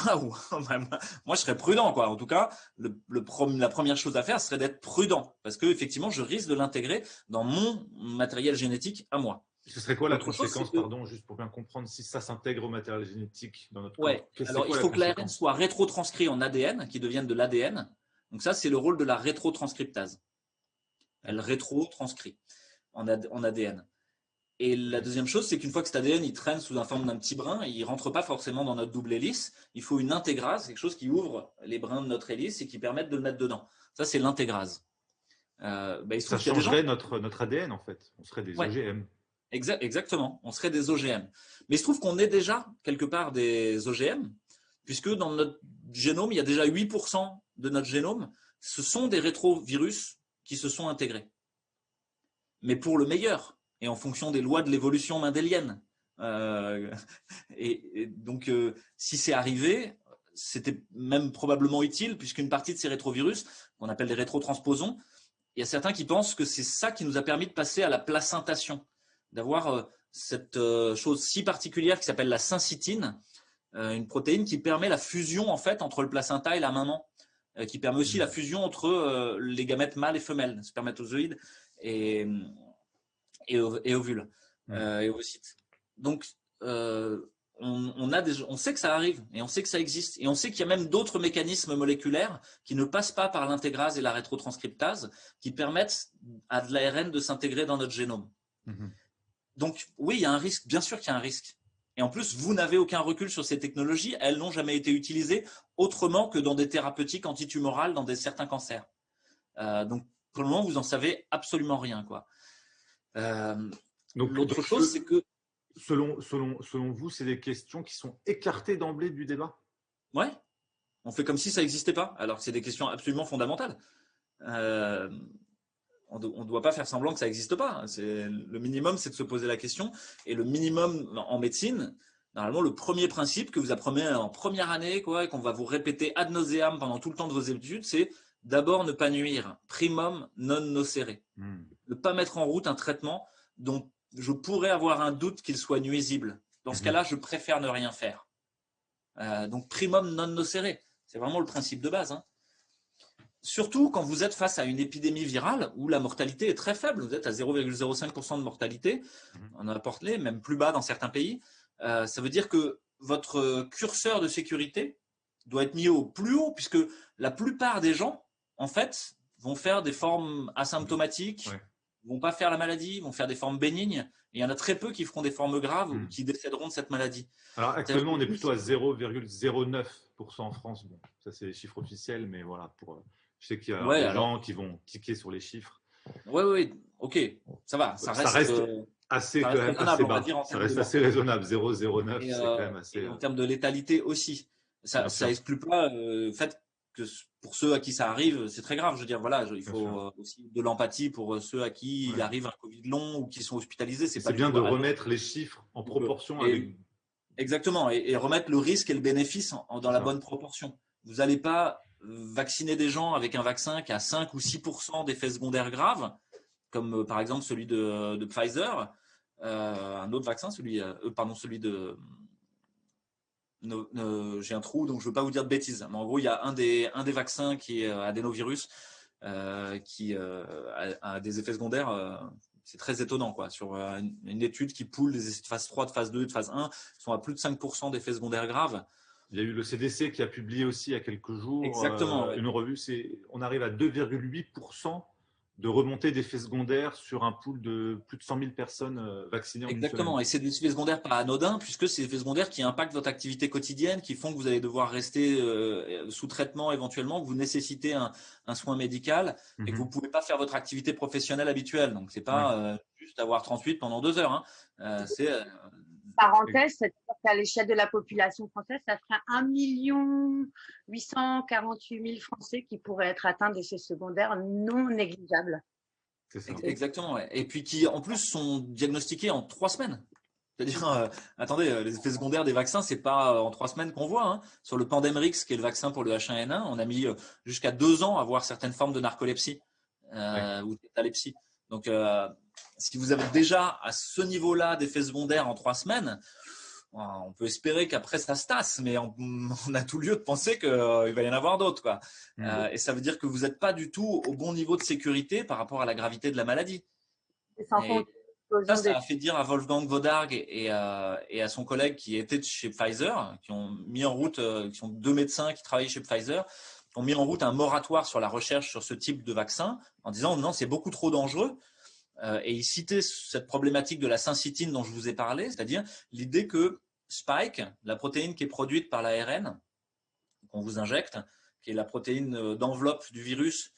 je serais prudent, quoi. En tout cas, la première chose à faire serait d'être prudent, parce que effectivement, je risque de l'intégrer dans mon matériel génétique à moi. Ce serait quoi la conséquence, pardon, juste pour bien comprendre, si ça s'intègre au matériel génétique dans notre corps? Alors, il faut que l'ARN soit rétrotranscrit en ADN, qui devienne de l'ADN. Donc ça, c'est le rôle de la rétrotranscriptase. Elle rétrotranscrit en ADN. Et la deuxième chose, c'est qu'une fois que cet ADN il traîne sous la forme d'un petit brin, il ne rentre pas forcément dans notre double hélice. Il faut une intégrase, quelque chose qui ouvre les brins de notre hélice et qui permette de le mettre dedans. Ça, c'est l'intégrase. Ça changerait notre ADN, en fait. On serait des OGM. Exactement, on serait des OGM. Mais il se trouve qu'on est déjà quelque part des OGM, puisque dans notre génome, il y a déjà 8% de notre génome, ce sont des rétrovirus qui se sont intégrés. mais pour le meilleur et en fonction des lois de l'évolution mendélienne. Et donc, si c'est arrivé, c'était même probablement utile, puisqu'une partie de ces rétrovirus, qu'on appelle des rétrotransposons, il y a certains qui pensent que c'est ça qui nous a permis de passer à la placentation, d'avoir cette chose si particulière qui s'appelle la syncytine, une protéine qui permet la fusion en fait entre le placenta et la maman, qui permet aussi la fusion entre les gamètes mâles et femelles, spermatozoïdes et ovules et ovocytes. Donc, on sait que ça arrive et on sait que ça existe et on sait qu'il y a même d'autres mécanismes moléculaires qui ne passent pas par l'intégrase et la rétrotranscriptase qui permettent à de l'ARN de s'intégrer dans notre génome. Donc oui, il y a un risque, bien sûr qu'il y a un risque. Et en plus, vous n'avez aucun recul sur ces technologies, elles n'ont jamais été utilisées autrement que dans des thérapeutiques antitumorales dans certains cancers. Donc pour le moment, vous n'en savez absolument rien, quoi. L'autre chose, c'est que Selon vous, c'est des questions qui sont écartées d'emblée du débat? Ouais, on fait comme si ça n'existait pas, alors que c'est des questions absolument fondamentales. On ne doit pas faire semblant que ça n'existe pas. Le minimum, c'est de se poser la question. Et le minimum en médecine, normalement, le premier principe que vous apprenez en première année, quoi, et qu'on va vous répéter ad nauseam pendant tout le temps de vos études, c'est d'abord ne pas nuire. Primum non nocere. Ne pas mettre en route un traitement dont je pourrais avoir un doute qu'il soit nuisible. Dans ce cas-là, je préfère ne rien faire. Donc, primum non nocere, c'est vraiment le principe de base. Surtout quand vous êtes face à une épidémie virale où la mortalité est très faible. Vous êtes à 0,05% de mortalité. On a porté, même plus bas dans certains pays. Ça veut dire que votre curseur de sécurité doit être mis au plus haut, puisque la plupart des gens, en fait, vont faire des formes asymptomatiques, vont pas faire la maladie, vont faire des formes bénignes. Et il y en a très peu qui feront des formes graves ou qui décéderont de cette maladie. Alors actuellement, on est plutôt à 0,09% en France. Bon, ça c'est les chiffres officiels, mais voilà. Je sais qu'il y a des gens qui vont tiquer sur les chiffres. Oui, ok, ça va. Ça reste assez bas. Ça reste assez raisonnable. 0,09, c'est quand même assez. Et en termes de létalité aussi. Ça exclut pas le fait que pour ceux à qui ça arrive, c'est très grave. Je veux dire, voilà, il faut aussi de l'empathie pour ceux à qui il arrive un Covid long ou qui sont hospitalisés. C'est bien de remettre les chiffres en proportion avec. Exactement, et remettre le risque et le bénéfice dans la bonne proportion. Vous n'allez pas vacciner des gens avec un vaccin qui a 5 ou 6% d'effets secondaires graves, comme par exemple celui de Pfizer, un autre vaccin, celui de... j'ai un trou, donc je ne veux pas vous dire de bêtises. Mais en gros, il y a un des vaccins qui est adénovirus, qui a des effets secondaires. C'est très étonnant, quoi. Sur une étude qui poule des essais de phase 3, de phase 2, de phase 1, sont à plus de 5% d'effets secondaires graves. Il y a eu le CDC qui a publié aussi il y a quelques jours une revue. On arrive à 2,8% de remontée d'effets secondaires sur un pool de plus de 100 000 personnes vaccinées en une semaine. Et c'est des effets secondaires pas anodins, puisque c'est des effets secondaires qui impactent votre activité quotidienne, qui font que vous allez devoir rester sous traitement éventuellement, que vous nécessitez un soin médical et que vous ne pouvez pas faire votre activité professionnelle habituelle. Donc, ce n'est pas juste avoir 38 pendant 2 heures. Parenthèse, c'est-à-dire qu'à l'échelle de la population française, ça ferait 1 848 000 Français qui pourraient être atteints d'effets secondaires non négligeables. C'est ça. Exactement. Ouais. Et puis qui, en plus, sont diagnostiqués en 3 semaines. C'est-à-dire, attendez, les effets secondaires des vaccins, c'est pas en 3 semaines qu'on voit. Sur le Pandemrix, qui est le vaccin pour le H1N1, on a mis jusqu'à 2 ans à voir certaines formes de narcolepsie ou d'étalepsie. Donc, si vous avez déjà à ce niveau-là d'effets secondaires en 3 semaines, on peut espérer qu'après ça se tasse, mais on a tout lieu de penser qu'il va y en avoir d'autres, quoi. Et ça veut dire que vous n'êtes pas du tout au bon niveau de sécurité par rapport à la gravité de la maladie. Ça a fait dire à Wolfgang Wodarg et à son collègue qui était chez Pfizer, qui ont mis en route, qui sont 2 médecins qui travaillent chez Pfizer, qui ont mis en route un moratoire sur la recherche sur ce type de vaccin en disant non, c'est beaucoup trop dangereux. Et il citait cette problématique de la syncytine dont je vous ai parlé, c'est-à-dire l'idée que Spike, la protéine qui est produite par l'ARN, qu'on vous injecte, qui est la protéine d'enveloppe du virus,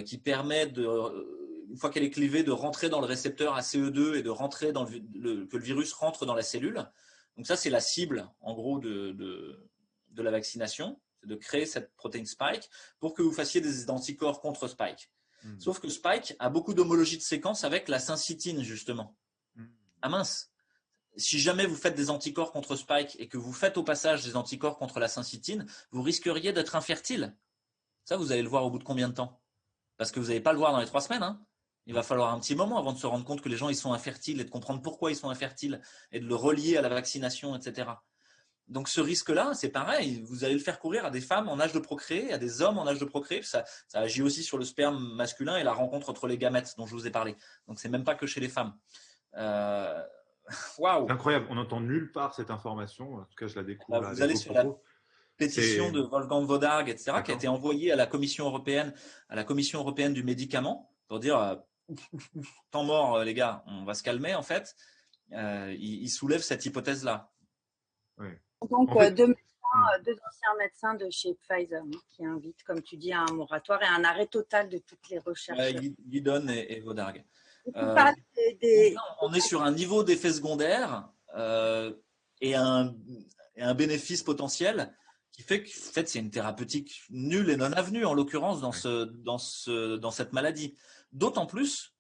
qui permet, une fois qu'elle est clivée, de rentrer dans le récepteur ACE2 et de rentrer que le virus rentre dans la cellule. Donc ça, c'est la cible, en gros, de la vaccination, c'est de créer cette protéine Spike pour que vous fassiez des anticorps contre Spike. Sauf que Spike a beaucoup d'homologie de séquence avec la syncytine, justement. Ah mince, si jamais vous faites des anticorps contre Spike et que vous faites au passage des anticorps contre la syncytine, vous risqueriez d'être infertile. Ça, vous allez le voir au bout de combien de temps? Parce que vous n'allez pas le voir dans les 3 semaines. Hein. Il va falloir un petit moment avant de se rendre compte que les gens ils sont infertiles et de comprendre pourquoi ils sont infertiles et de le relier à la vaccination, etc. Donc ce risque-là, c'est pareil. Vous allez le faire courir à des femmes en âge de procréer, à des hommes en âge de procréer. Ça agit aussi sur le sperme masculin et la rencontre entre les gamètes dont je vous ai parlé. Donc c'est même pas que chez les femmes. Waouh. C'est incroyable. On n'entend nulle part cette information. En tout cas, je la découvre. Vous allez sur la pétition de Wolfgang Wodarg, etc., qui a été envoyée à la Commission européenne du médicament pour dire temps mort, les gars, on va se calmer en fait. Il soulève cette hypothèse-là. Oui. Donc, deux anciens médecins de chez Pfizer qui invitent, comme tu dis, à un moratoire et à un arrêt total de toutes les recherches. Guidon et Wodarg. On est sur un niveau d'effet secondaire et un bénéfice potentiel qui fait que en fait, c'est une thérapeutique nulle et non avenue, en l'occurrence, dans cette maladie. D'autant plus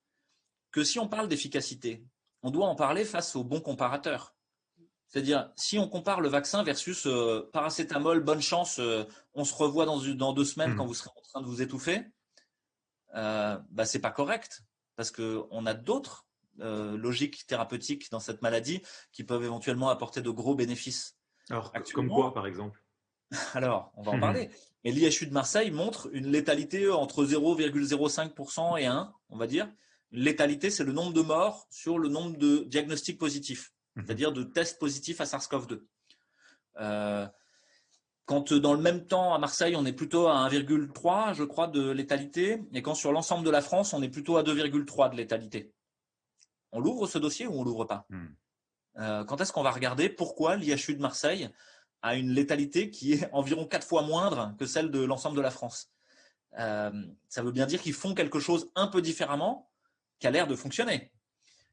que si on parle d'efficacité, on doit en parler face aux bons comparateurs. C'est-à-dire, si on compare le vaccin versus paracétamol, bonne chance, on se revoit dans 2 semaines quand vous serez en train de vous étouffer, c'est pas correct. Parce qu'on a d'autres logiques thérapeutiques dans cette maladie qui peuvent éventuellement apporter de gros bénéfices. Alors, comme quoi, par exemple? Alors, on va en parler. Et l'IHU de Marseille montre une létalité entre 0,05% et 1, on va dire. Une létalité, c'est le nombre de morts sur le nombre de diagnostics positifs, c'est-à-dire de tests positifs à SARS-CoV-2. Quand dans le même temps à Marseille, on est plutôt à 1,3, je crois, de létalité, et quand sur l'ensemble de la France, on est plutôt à 2,3 de létalité. On l'ouvre ce dossier ou on l'ouvre pas? Quand est-ce qu'on va regarder pourquoi l'IHU de Marseille a une létalité qui est environ 4 fois moindre que celle de l'ensemble de la France? Ça veut bien dire qu'ils font quelque chose un peu différemment qui a l'air de fonctionner.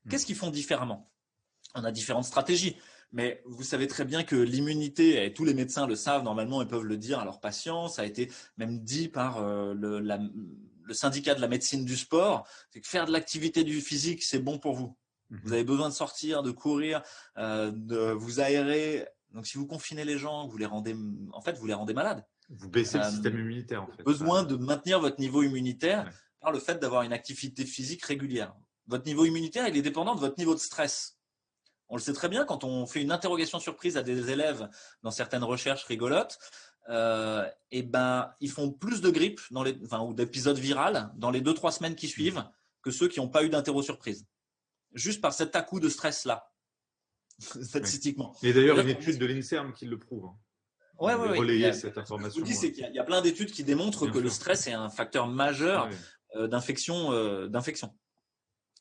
Qu'est-ce qu'ils font différemment? On a différentes stratégies. Mais vous savez très bien que l'immunité, et tous les médecins le savent, normalement ils peuvent le dire à leurs patients, ça a été même dit par le syndicat de la médecine du sport, c'est que faire de l'activité du physique, c'est bon pour vous. Vous avez besoin de sortir, de courir, de vous aérer. Donc si vous confinez les gens, vous les rendez malades. Vous baissez le système immunitaire en fait. Besoin de maintenir votre niveau immunitaire par le fait d'avoir une activité physique régulière. Votre niveau immunitaire, il est dépendant de votre niveau de stress. On le sait très bien quand on fait une interrogation surprise à des élèves dans certaines recherches rigolotes, ils font plus de grippe ou d'épisodes virales dans les 2-3 semaines qui suivent que ceux qui n'ont pas eu d'interro surprise. Juste par cet à-coup de stress-là, statistiquement. Il y a d'ailleurs une étude de l'INSERM qui le prouve. Relayer cette information. Ce que je vous dis, c'est qu'il y a plein d'études qui démontrent que le stress est un facteur majeur d'infection.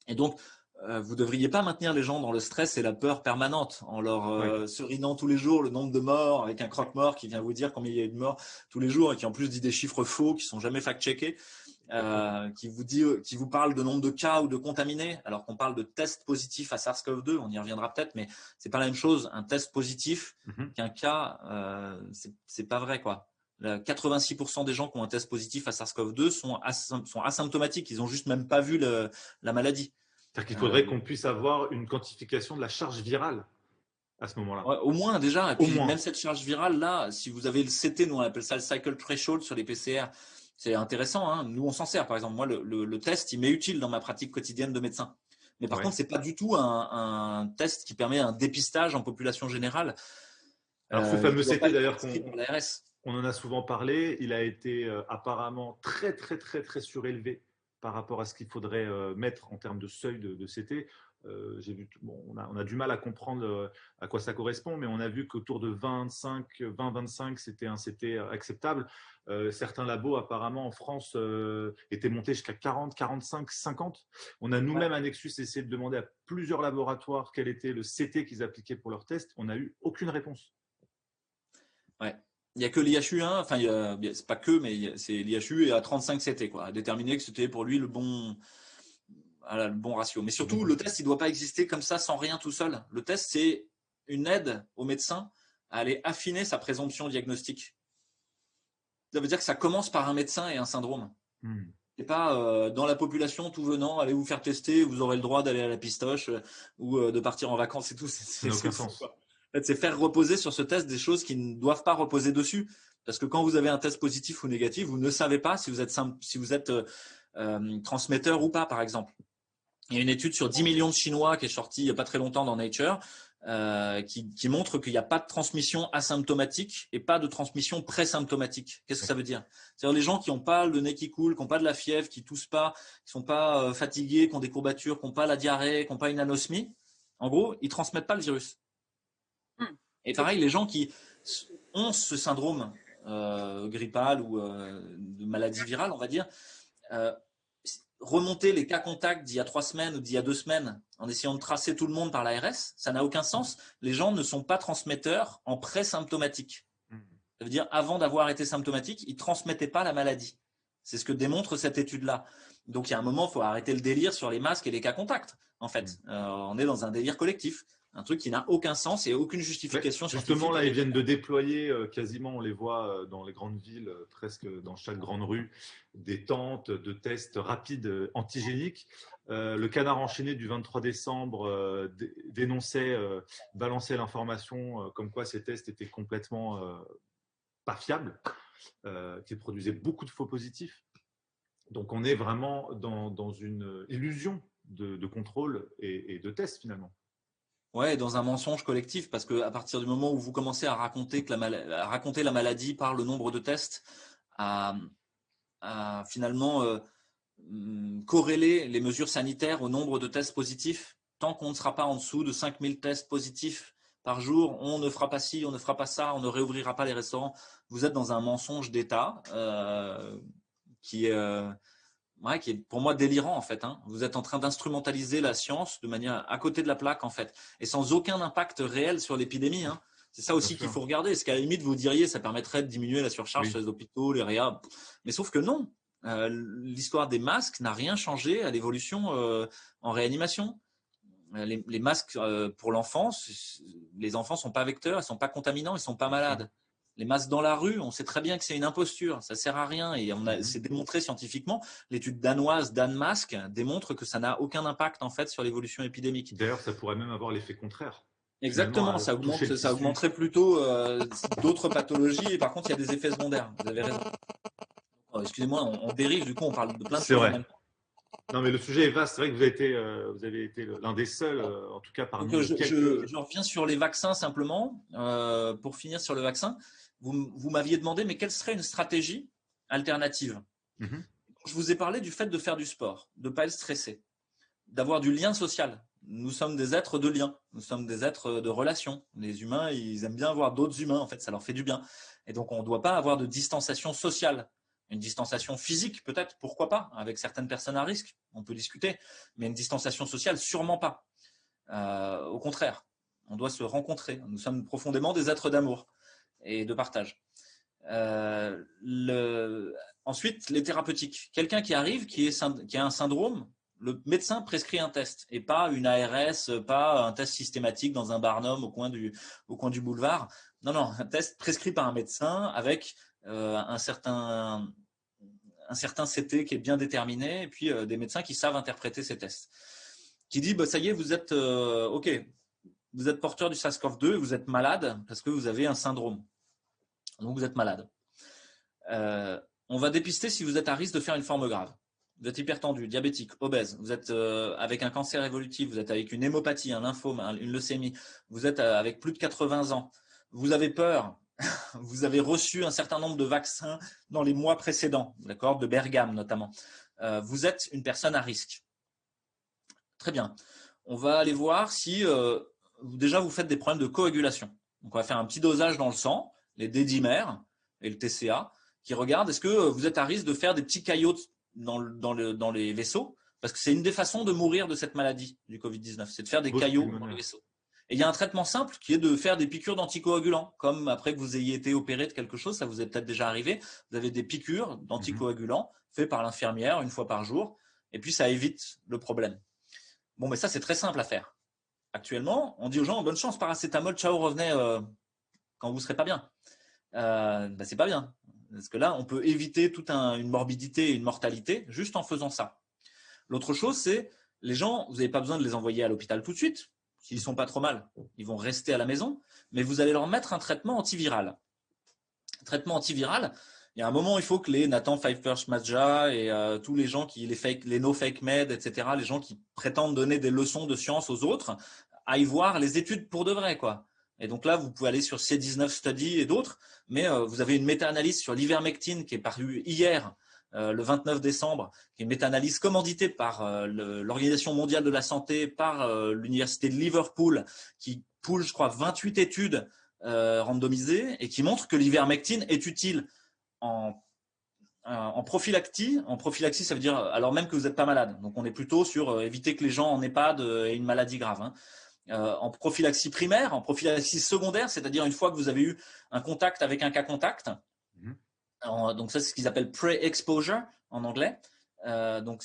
Et donc, vous ne devriez pas maintenir les gens dans le stress et la peur permanente en leur serinant tous les jours le nombre de morts avec un croque-mort qui vient vous dire combien il y a eu de morts tous les jours et qui en plus dit des chiffres faux qui ne sont jamais fact-checkés, qui vous parle de nombre de cas ou de contaminés alors qu'on parle de tests positifs à SARS-CoV-2, on y reviendra peut-être, mais ce n'est pas la même chose, un test positif qu'un cas, c'est pas vrai quoi. 86% des gens qui ont un test positif à SARS-CoV-2 sont asymptomatiques, ils n'ont juste même pas vu la maladie. C'est-à-dire qu'il faudrait qu'on puisse avoir une quantification de la charge virale à ce moment-là. Au moins déjà, et puis même cette charge virale là, si vous avez le CT, nous on appelle ça le cycle threshold sur les PCR, c'est intéressant, hein. Nous on s'en sert par exemple, moi le test il m'est utile dans ma pratique quotidienne de médecin. Mais par contre, c'est pas du tout un test qui permet un dépistage en population générale. Alors ce fameux CT d'ailleurs on en a souvent parlé, il a été apparemment très très très très surélevé par rapport à ce qu'il faudrait mettre en termes de seuil de CT. J'ai vu, on a du mal à comprendre à quoi ça correspond, mais on a vu qu'autour de 20-25, c'était un CT acceptable. Certains labos, apparemment, en France, étaient montés jusqu'à 40, 45, 50. On a nous-mêmes à Nexus essayé de demander à plusieurs laboratoires quel était le CT qu'ils appliquaient pour leurs tests. On n'a eu aucune réponse. Ouais. Il n'y a que l'IHU, enfin, c'est pas que, mais c'est l'IHU et à 35 CT, quoi, à déterminer que c'était pour lui le bon ratio. Mais surtout, le test, il ne doit pas exister comme ça, sans rien tout seul. Le test, c'est une aide au médecin à aller affiner sa présomption diagnostique. Ça veut dire que ça commence par un médecin et un syndrome. Et pas dans la population tout venant, allez vous faire tester, vous aurez le droit d'aller à la pistoche ou de partir en vacances et tout. Ça n'a aucun sens. En fait, c'est faire reposer sur ce test des choses qui ne doivent pas reposer dessus. Parce que quand vous avez un test positif ou négatif, vous ne savez pas si vous êtes transmetteur ou pas, par exemple. Il y a une étude sur 10 millions de Chinois qui est sortie il n'y a pas très longtemps dans Nature qui montre qu'il n'y a pas de transmission asymptomatique et pas de transmission présymptomatique. Qu'est-ce que ça veut dire? C'est-à-dire les gens qui n'ont pas le nez qui coule, qui n'ont pas de la fièvre, qui toussent pas, qui sont pas fatigués, qui ont des courbatures, qui n'ont pas la diarrhée, qui n'ont pas une anosmie, en gros, ils transmettent pas le virus. Et pareil, les gens qui ont ce syndrome grippal ou de maladie virale, on va dire, remonter les cas contacts d'il y a 3 semaines ou d'il y a 2 semaines en essayant de tracer tout le monde par l'ARS, ça n'a aucun sens. Les gens ne sont pas transmetteurs en pré-symptomatique. Ça veut dire avant d'avoir été symptomatique, ils ne transmettaient pas la maladie. C'est ce que démontre cette étude-là. Donc il y a un moment, il faut arrêter le délire sur les masques et les cas contacts. En fait, on est dans un délire collectif. Un truc qui n'a aucun sens et aucune justification. Justement, là, ils viennent de déployer quasiment, on les voit dans les grandes villes, presque dans chaque grande rue, des tentes de tests rapides antigéniques. Le Canard enchaîné du 23 décembre dénonçait, balançait l'information comme quoi ces tests étaient complètement pas fiables, qu'ils produisaient beaucoup de faux positifs. Donc, on est vraiment dans une illusion de contrôle et de tests finalement. Ouais, dans un mensonge collectif, parce qu'à partir du moment où vous commencez à raconter la maladie par le nombre de tests, à finalement corréler les mesures sanitaires au nombre de tests positifs, tant qu'on ne sera pas en dessous de 5000 tests positifs par jour, on ne fera pas ci, on ne fera pas ça, on ne réouvrira pas les restaurants. Vous êtes dans un mensonge d'État qui est pour moi délirant en fait. Vous êtes en train d'instrumentaliser la science de manière à côté de la plaque en fait, et sans aucun impact réel sur l'épidémie. C'est ça aussi qu'il faut regarder. Est-ce qu'à la limite vous diriez ça permettrait de diminuer la surcharge sur les hôpitaux, les réa? Mais sauf que non. L'histoire des masques n'a rien changé à l'évolution en réanimation. Les masques pour l'enfance, les enfants sont pas vecteurs, ils sont pas contaminants, ils sont pas malades. Les masques dans la rue, on sait très bien que c'est une imposture, ça sert à rien et c'est démontré scientifiquement. L'étude danoise DanMask démontre que ça n'a aucun impact en fait sur l'évolution épidémique. D'ailleurs, ça pourrait même avoir l'effet contraire. Exactement, ça augmenterait plutôt d'autres pathologies et par contre il y a des effets secondaires. Vous avez raison. Excusez-moi, on dérive, du coup on parle de plein de choses en même temps. Non, mais le sujet est vaste. C'est vrai que vous avez été l'un des seuls, en tout cas parmi je reviens sur les vaccins simplement. Pour finir sur le vaccin, vous m'aviez demandé, mais quelle serait une stratégie alternative? Je vous ai parlé du fait de faire du sport, de ne pas être stressé, d'avoir du lien social. Nous sommes des êtres de lien, nous sommes des êtres de relation. Les humains, ils aiment bien voir d'autres humains, en fait, ça leur fait du bien. Et donc, on ne doit pas avoir de distanciation sociale. Une distanciation physique, peut-être, pourquoi pas, avec certaines personnes à risque, on peut discuter, mais une distanciation sociale, sûrement pas. Au contraire, on doit se rencontrer. Nous sommes profondément des êtres d'amour et de partage. Ensuite, les thérapeutiques. Quelqu'un qui arrive, qui a un syndrome, le médecin prescrit un test et pas une ARS, pas un test systématique dans un barnum au coin du boulevard. Non, un test prescrit par un médecin avec un certain CT qui est bien déterminé et puis des médecins qui savent interpréter ces tests. Qui dit, ça y est, vous êtes OK, vous êtes porteur du SARS-CoV-2 et vous êtes malade parce que vous avez un syndrome. Donc, vous êtes malade. On va dépister si vous êtes à risque de faire une forme grave. Vous êtes hypertendu, diabétique, obèse, vous êtes avec un cancer évolutif, vous êtes avec une hémopathie, un lymphome, une leucémie, vous êtes avec plus de 80 ans, vous avez peur, vous avez reçu un certain nombre de vaccins dans les mois précédents, d'accord, de Bergame notamment. Vous êtes une personne à risque. Très bien. On va aller voir si déjà vous faites des problèmes de coagulation. Donc on va faire un petit dosage dans le sang, les D-dimères et le TCA, qui regardent est-ce que vous êtes à risque de faire des petits caillots dans les vaisseaux, parce que c'est une des façons de mourir de cette maladie du Covid-19, c'est de faire des caillots dans les vaisseaux. Et il y a un traitement simple qui est de faire des piqûres d'anticoagulants, comme après que vous ayez été opéré de quelque chose, ça vous est peut-être déjà arrivé, vous avez des piqûres d'anticoagulants faites par l'infirmière une fois par jour, et puis ça évite le problème. Bon, mais ça c'est très simple à faire. Actuellement, on dit aux gens bonne chance, paracétamol, ciao, revenez quand vous serez pas bien. C'est pas bien. Parce que là, on peut éviter toute une morbidité et une mortalité juste en faisant ça. L'autre chose, c'est les gens, vous n'avez pas besoin de les envoyer à l'hôpital tout de suite. S'ils ne sont pas trop mal, ils vont rester à la maison, mais vous allez leur mettre un traitement antiviral. Traitement antiviral, il y a un moment, il faut que les Nathan Pfeiffer-Schmadja et tous les gens les no fake med, etc., les gens qui prétendent donner des leçons de science aux autres, aillent voir les études pour de vrai, quoi. Et donc là, vous pouvez aller sur C19 Study et d'autres, mais vous avez une méta-analyse sur l'ivermectine qui est parue hier, le 29 décembre, qui est une méta-analyse commanditée par l'Organisation mondiale de la santé, par l'Université de Liverpool, qui poule, je crois, 28 études randomisées et qui montre que l'ivermectine est utile en prophylaxie. En prophylaxie, ça veut dire alors même que vous n'êtes pas malade. Donc, on est plutôt sur éviter que les gens en EHPAD aient une maladie grave. Hein. En prophylaxie primaire, en prophylaxie secondaire, c'est-à-dire une fois que vous avez eu un contact avec un cas contact. Donc ça, c'est ce qu'ils appellent pre-exposure en anglais. Donc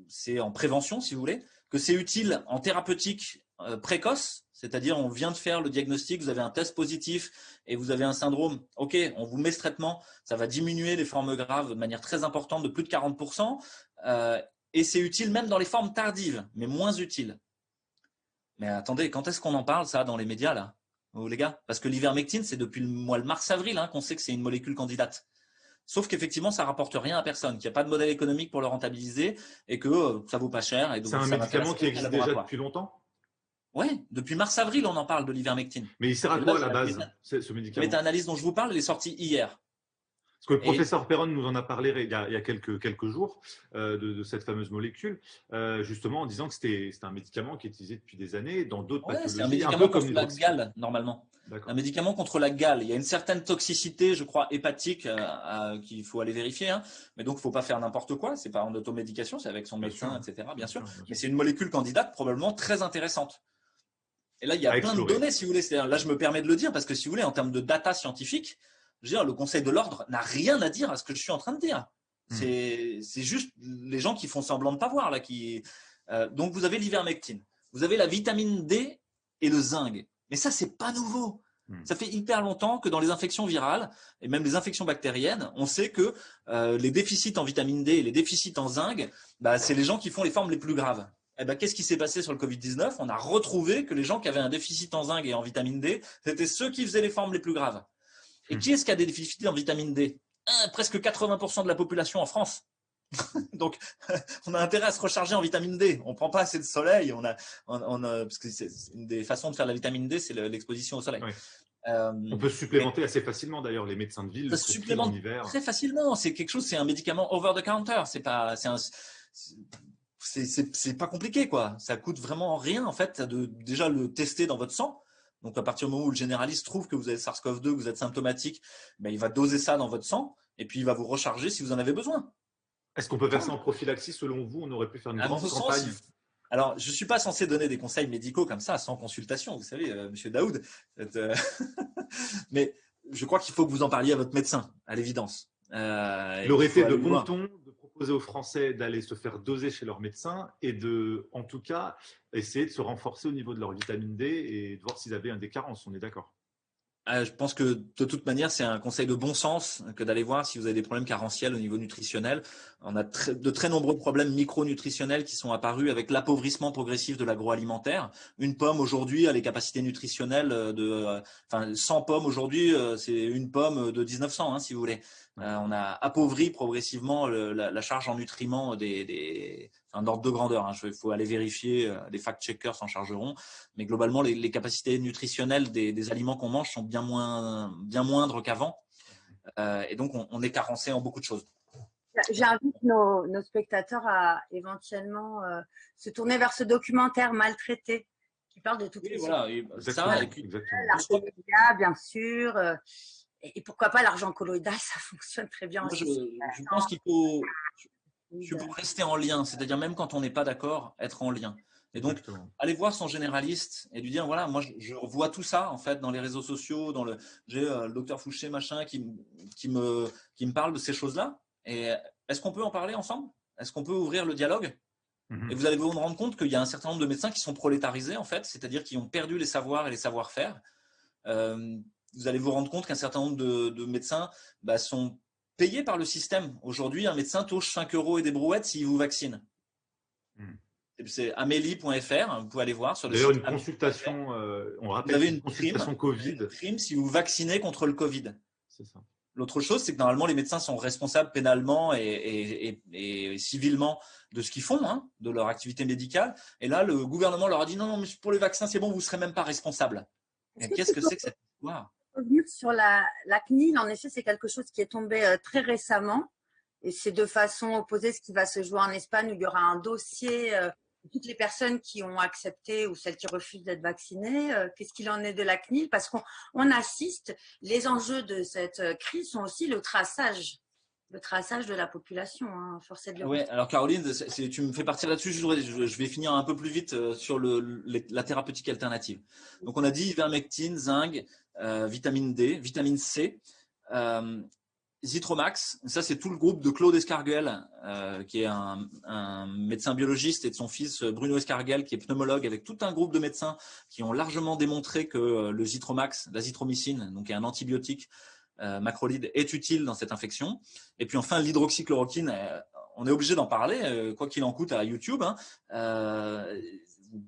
c'est en prévention, si vous voulez, que c'est utile en thérapeutique précoce, c'est-à-dire on vient de faire le diagnostic, vous avez un test positif et vous avez un syndrome. Ok, on vous met ce traitement, ça va diminuer les formes graves de manière très importante, de plus de 40%, et c'est utile même dans les formes tardives, mais moins utile. Mais attendez, quand est-ce qu'on en parle ça dans les médias là, les gars? Parce que l'ivermectine, c'est depuis le mois de mars-avril qu'on sait que c'est une molécule candidate. Sauf qu'effectivement, ça rapporte rien à personne, qu'il n'y a pas de modèle économique pour le rentabiliser et que ça vaut pas cher. C'est un médicament qui existe déjà depuis longtemps? Oui, depuis mars-avril, on en parle de l'ivermectine. Mais il sert à quoi à la base, ce médicament? La méta-analyse dont je vous parle, elle est sortie hier. Parce que le professeur Perron nous en a parlé il y a quelques jours de cette fameuse molécule, justement en disant que c'était un médicament qui est utilisé depuis des années dans d'autres pathologies. C'est un médicament contre la gale, normalement. Un médicament contre la gale. Il y a une certaine toxicité, je crois, hépatique qu'il faut aller vérifier. Hein. Mais donc, il ne faut pas faire n'importe quoi. Ce n'est pas en automédication, c'est avec son médecin, etc. Bien sûr. Mais c'est une molécule candidate probablement très intéressante. Et là, il y a plein de données, si vous voulez. Là, je me permets de le dire parce que, si vous voulez, en termes de data scientifique, je veux dire, le Conseil de l'ordre n'a rien à dire à ce que je suis en train de dire. C'est juste les gens qui font semblant de ne pas voir. Là, donc, vous avez l'ivermectine. Vous avez la vitamine D et le zinc. Mais ça, ce n'est pas nouveau. Ça fait hyper longtemps que dans les infections virales et même les infections bactériennes, on sait que les déficits en vitamine D et les déficits en zinc, c'est les gens qui font les formes les plus graves. Qu'est-ce qui s'est passé sur le Covid-19? On a retrouvé que les gens qui avaient un déficit en zinc et en vitamine D, c'était ceux qui faisaient les formes les plus graves. Et qui est-ce qui a des déficits en vitamine D? Presque 80% de la population en France. Donc, on a intérêt à se recharger en vitamine D. On ne prend pas assez de soleil. Parce que c'est une des façons de faire la vitamine D, c'est l'exposition au soleil. Oui. On peut se supplémenter assez facilement d'ailleurs, les médecins de ville. Ça se supplémente très facilement. C'est un médicament over the counter. C'est pas compliqué, quoi. Ça coûte vraiment rien en fait de déjà le tester dans votre sang. Donc, à partir du moment où le généraliste trouve que vous avez SARS-CoV-2, que vous êtes symptomatique, il va doser ça dans votre sang et puis il va vous recharger si vous en avez besoin. Est-ce qu'on peut faire ça en prophylaxie? Selon vous, on aurait pu faire une grande campagne? Alors, je ne suis pas censé donner des conseils médicaux comme ça, sans consultation, vous savez, monsieur Daoud. Mais je crois qu'il faut que vous en parliez à votre médecin, à l'évidence. Il aurait été de bon ton de proposer aux Français d'aller se faire doser chez leur médecin et de, en tout cas, essayer de se renforcer au niveau de leur vitamine D et de voir s'ils avaient des carences. On est d'accord? Je pense que de toute manière, c'est un conseil de bon sens que d'aller voir si vous avez des problèmes carentiels au niveau nutritionnel. On a de très nombreux problèmes micronutritionnels qui sont apparus avec l'appauvrissement progressif de l'agroalimentaire. Une pomme aujourd'hui a les capacités nutritionnelles 100 pommes aujourd'hui, c'est une pomme de 1900, si vous voulez. On a appauvri progressivement la charge en nutriments d'ordre de grandeur. Il faut aller vérifier, les fact-checkers s'en chargeront. Mais globalement, les capacités nutritionnelles des aliments qu'on mange sont bien moindres qu'avant. Et donc, on est carencé en beaucoup de choses. J'invite nos spectateurs à éventuellement se tourner vers ce documentaire Maltraité qui parle de toutes les choses. L'argent bien sûr. Et pourquoi pas l'argent colloïdal, ça fonctionne très bien. Moi, je pense qu'il faut rester en lien, c'est-à-dire même quand on n'est pas d'accord, être en lien. Et donc, aller voir son généraliste et lui dire, voilà, moi, je vois tout ça, en fait, dans les réseaux sociaux, j'ai le docteur Fouché, machin, qui me parle de ces choses-là. Et est-ce qu'on peut en parler ensemble? Est-ce qu'on peut ouvrir le dialogue? Et vous allez vous rendre compte qu'il y a un certain nombre de médecins qui sont prolétarisés, en fait, c'est-à-dire qui ont perdu les savoirs et les savoir-faire. Vous allez vous rendre compte qu'un certain nombre de médecins sont payé par le système. Aujourd'hui, un médecin touche 5 € et des brouettes s'il vous vaccine. C'est amélie.fr, vous pouvez aller voir sur le site. D'ailleurs, une consultation, on rappelle, vous avez une consultation Covid. une prime si vous vaccinez contre le Covid. C'est ça. L'autre chose, c'est que normalement, les médecins sont responsables pénalement et civilement de ce qu'ils font, hein, de leur activité médicale. Et là, le gouvernement leur a dit non, mais pour les vaccins, c'est bon, vous ne serez même pas responsable. Qu'est-ce que c'est que cette histoire? Revenir sur la CNIL, en effet, c'est quelque chose qui est tombé très récemment. Et c'est de façon opposée ce qui va se jouer en Espagne, où il y aura un dossier de toutes les personnes qui ont accepté ou celles qui refusent d'être vaccinées. Qu'est-ce qu'il en est de la CNIL? Parce qu'on assiste, les enjeux de cette crise sont aussi le traçage de la population, hein, force est de le Ouais, alors Caroline, tu me fais partir là-dessus. Je vais finir un peu plus vite sur la thérapeutique alternative. Donc, on a dit ivermectine, zinc, vitamine D, vitamine C, Zitromax. Ça, c'est tout le groupe de Claude Escarguel, qui est un médecin biologiste, et de son fils Bruno Escarguel, qui est pneumologue, avec tout un groupe de médecins qui ont largement démontré que le Zitromax, l'azithromycine, donc qui est un antibiotique, macrolide, est utile dans cette infection. Et puis enfin, l'hydroxychloroquine, on est obligé d'en parler, quoi qu'il en coûte à YouTube. Vous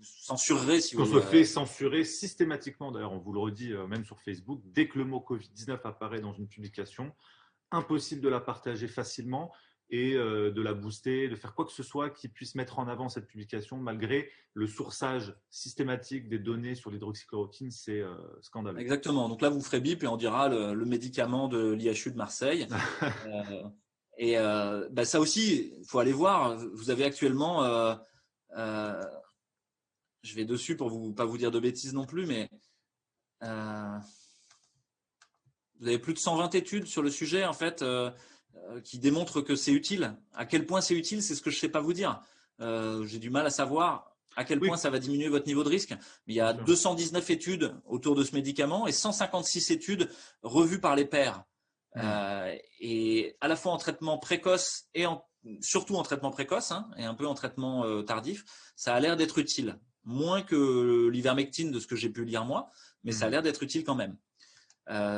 censurerez si On vous… se fait censurer systématiquement, d'ailleurs, on vous le redit même sur Facebook, dès que le mot Covid-19 apparaît dans une publication, impossible de la partager facilement et de la booster, de faire quoi que ce soit qui puisse mettre en avant cette publication, malgré le sourçage systématique des données sur l'hydroxychloroquine, c'est scandaleux. Exactement. Donc là, vous ferez bip et on dira le médicament de l'IHU de Marseille. Ça aussi, il faut aller voir. Vous avez actuellement… je vais dessus pour pas vous dire de bêtises non plus, mais vous avez plus de 120 études sur le sujet, en fait, qui démontrent que c'est utile. À quel point c'est utile, c'est ce que je ne sais pas vous dire. J'ai du mal à savoir à quel point ça va diminuer votre niveau de risque. Mais il y a 219 études autour de ce médicament et 156 études revues par les pairs. Et à la fois en traitement précoce et surtout en traitement précoce, hein, et un peu en traitement tardif, ça a l'air d'être utile. Moins que l'ivermectine de ce que j'ai pu lire moi, mais ça a l'air d'être utile quand même.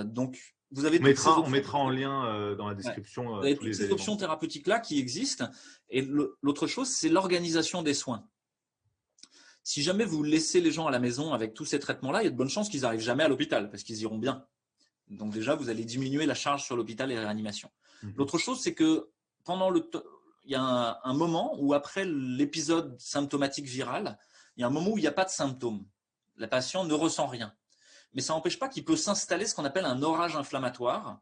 Donc, vous avez on mettra en lien dans la description. Vous avez toutes ces options thérapeutiques-là qui existent. Et l'autre chose, c'est l'organisation des soins. Si jamais vous laissez les gens à la maison avec tous ces traitements-là, il y a de bonnes chances qu'ils n'arrivent jamais à l'hôpital parce qu'ils iront bien. Donc déjà, vous allez diminuer la charge sur l'hôpital et la réanimation. L'autre chose, c'est que il y a un moment où après l'épisode symptomatique viral, il y a un moment où il n'y a pas de symptômes. La patiente ne ressent rien. Mais ça n'empêche pas qu'il peut s'installer ce qu'on appelle un orage inflammatoire.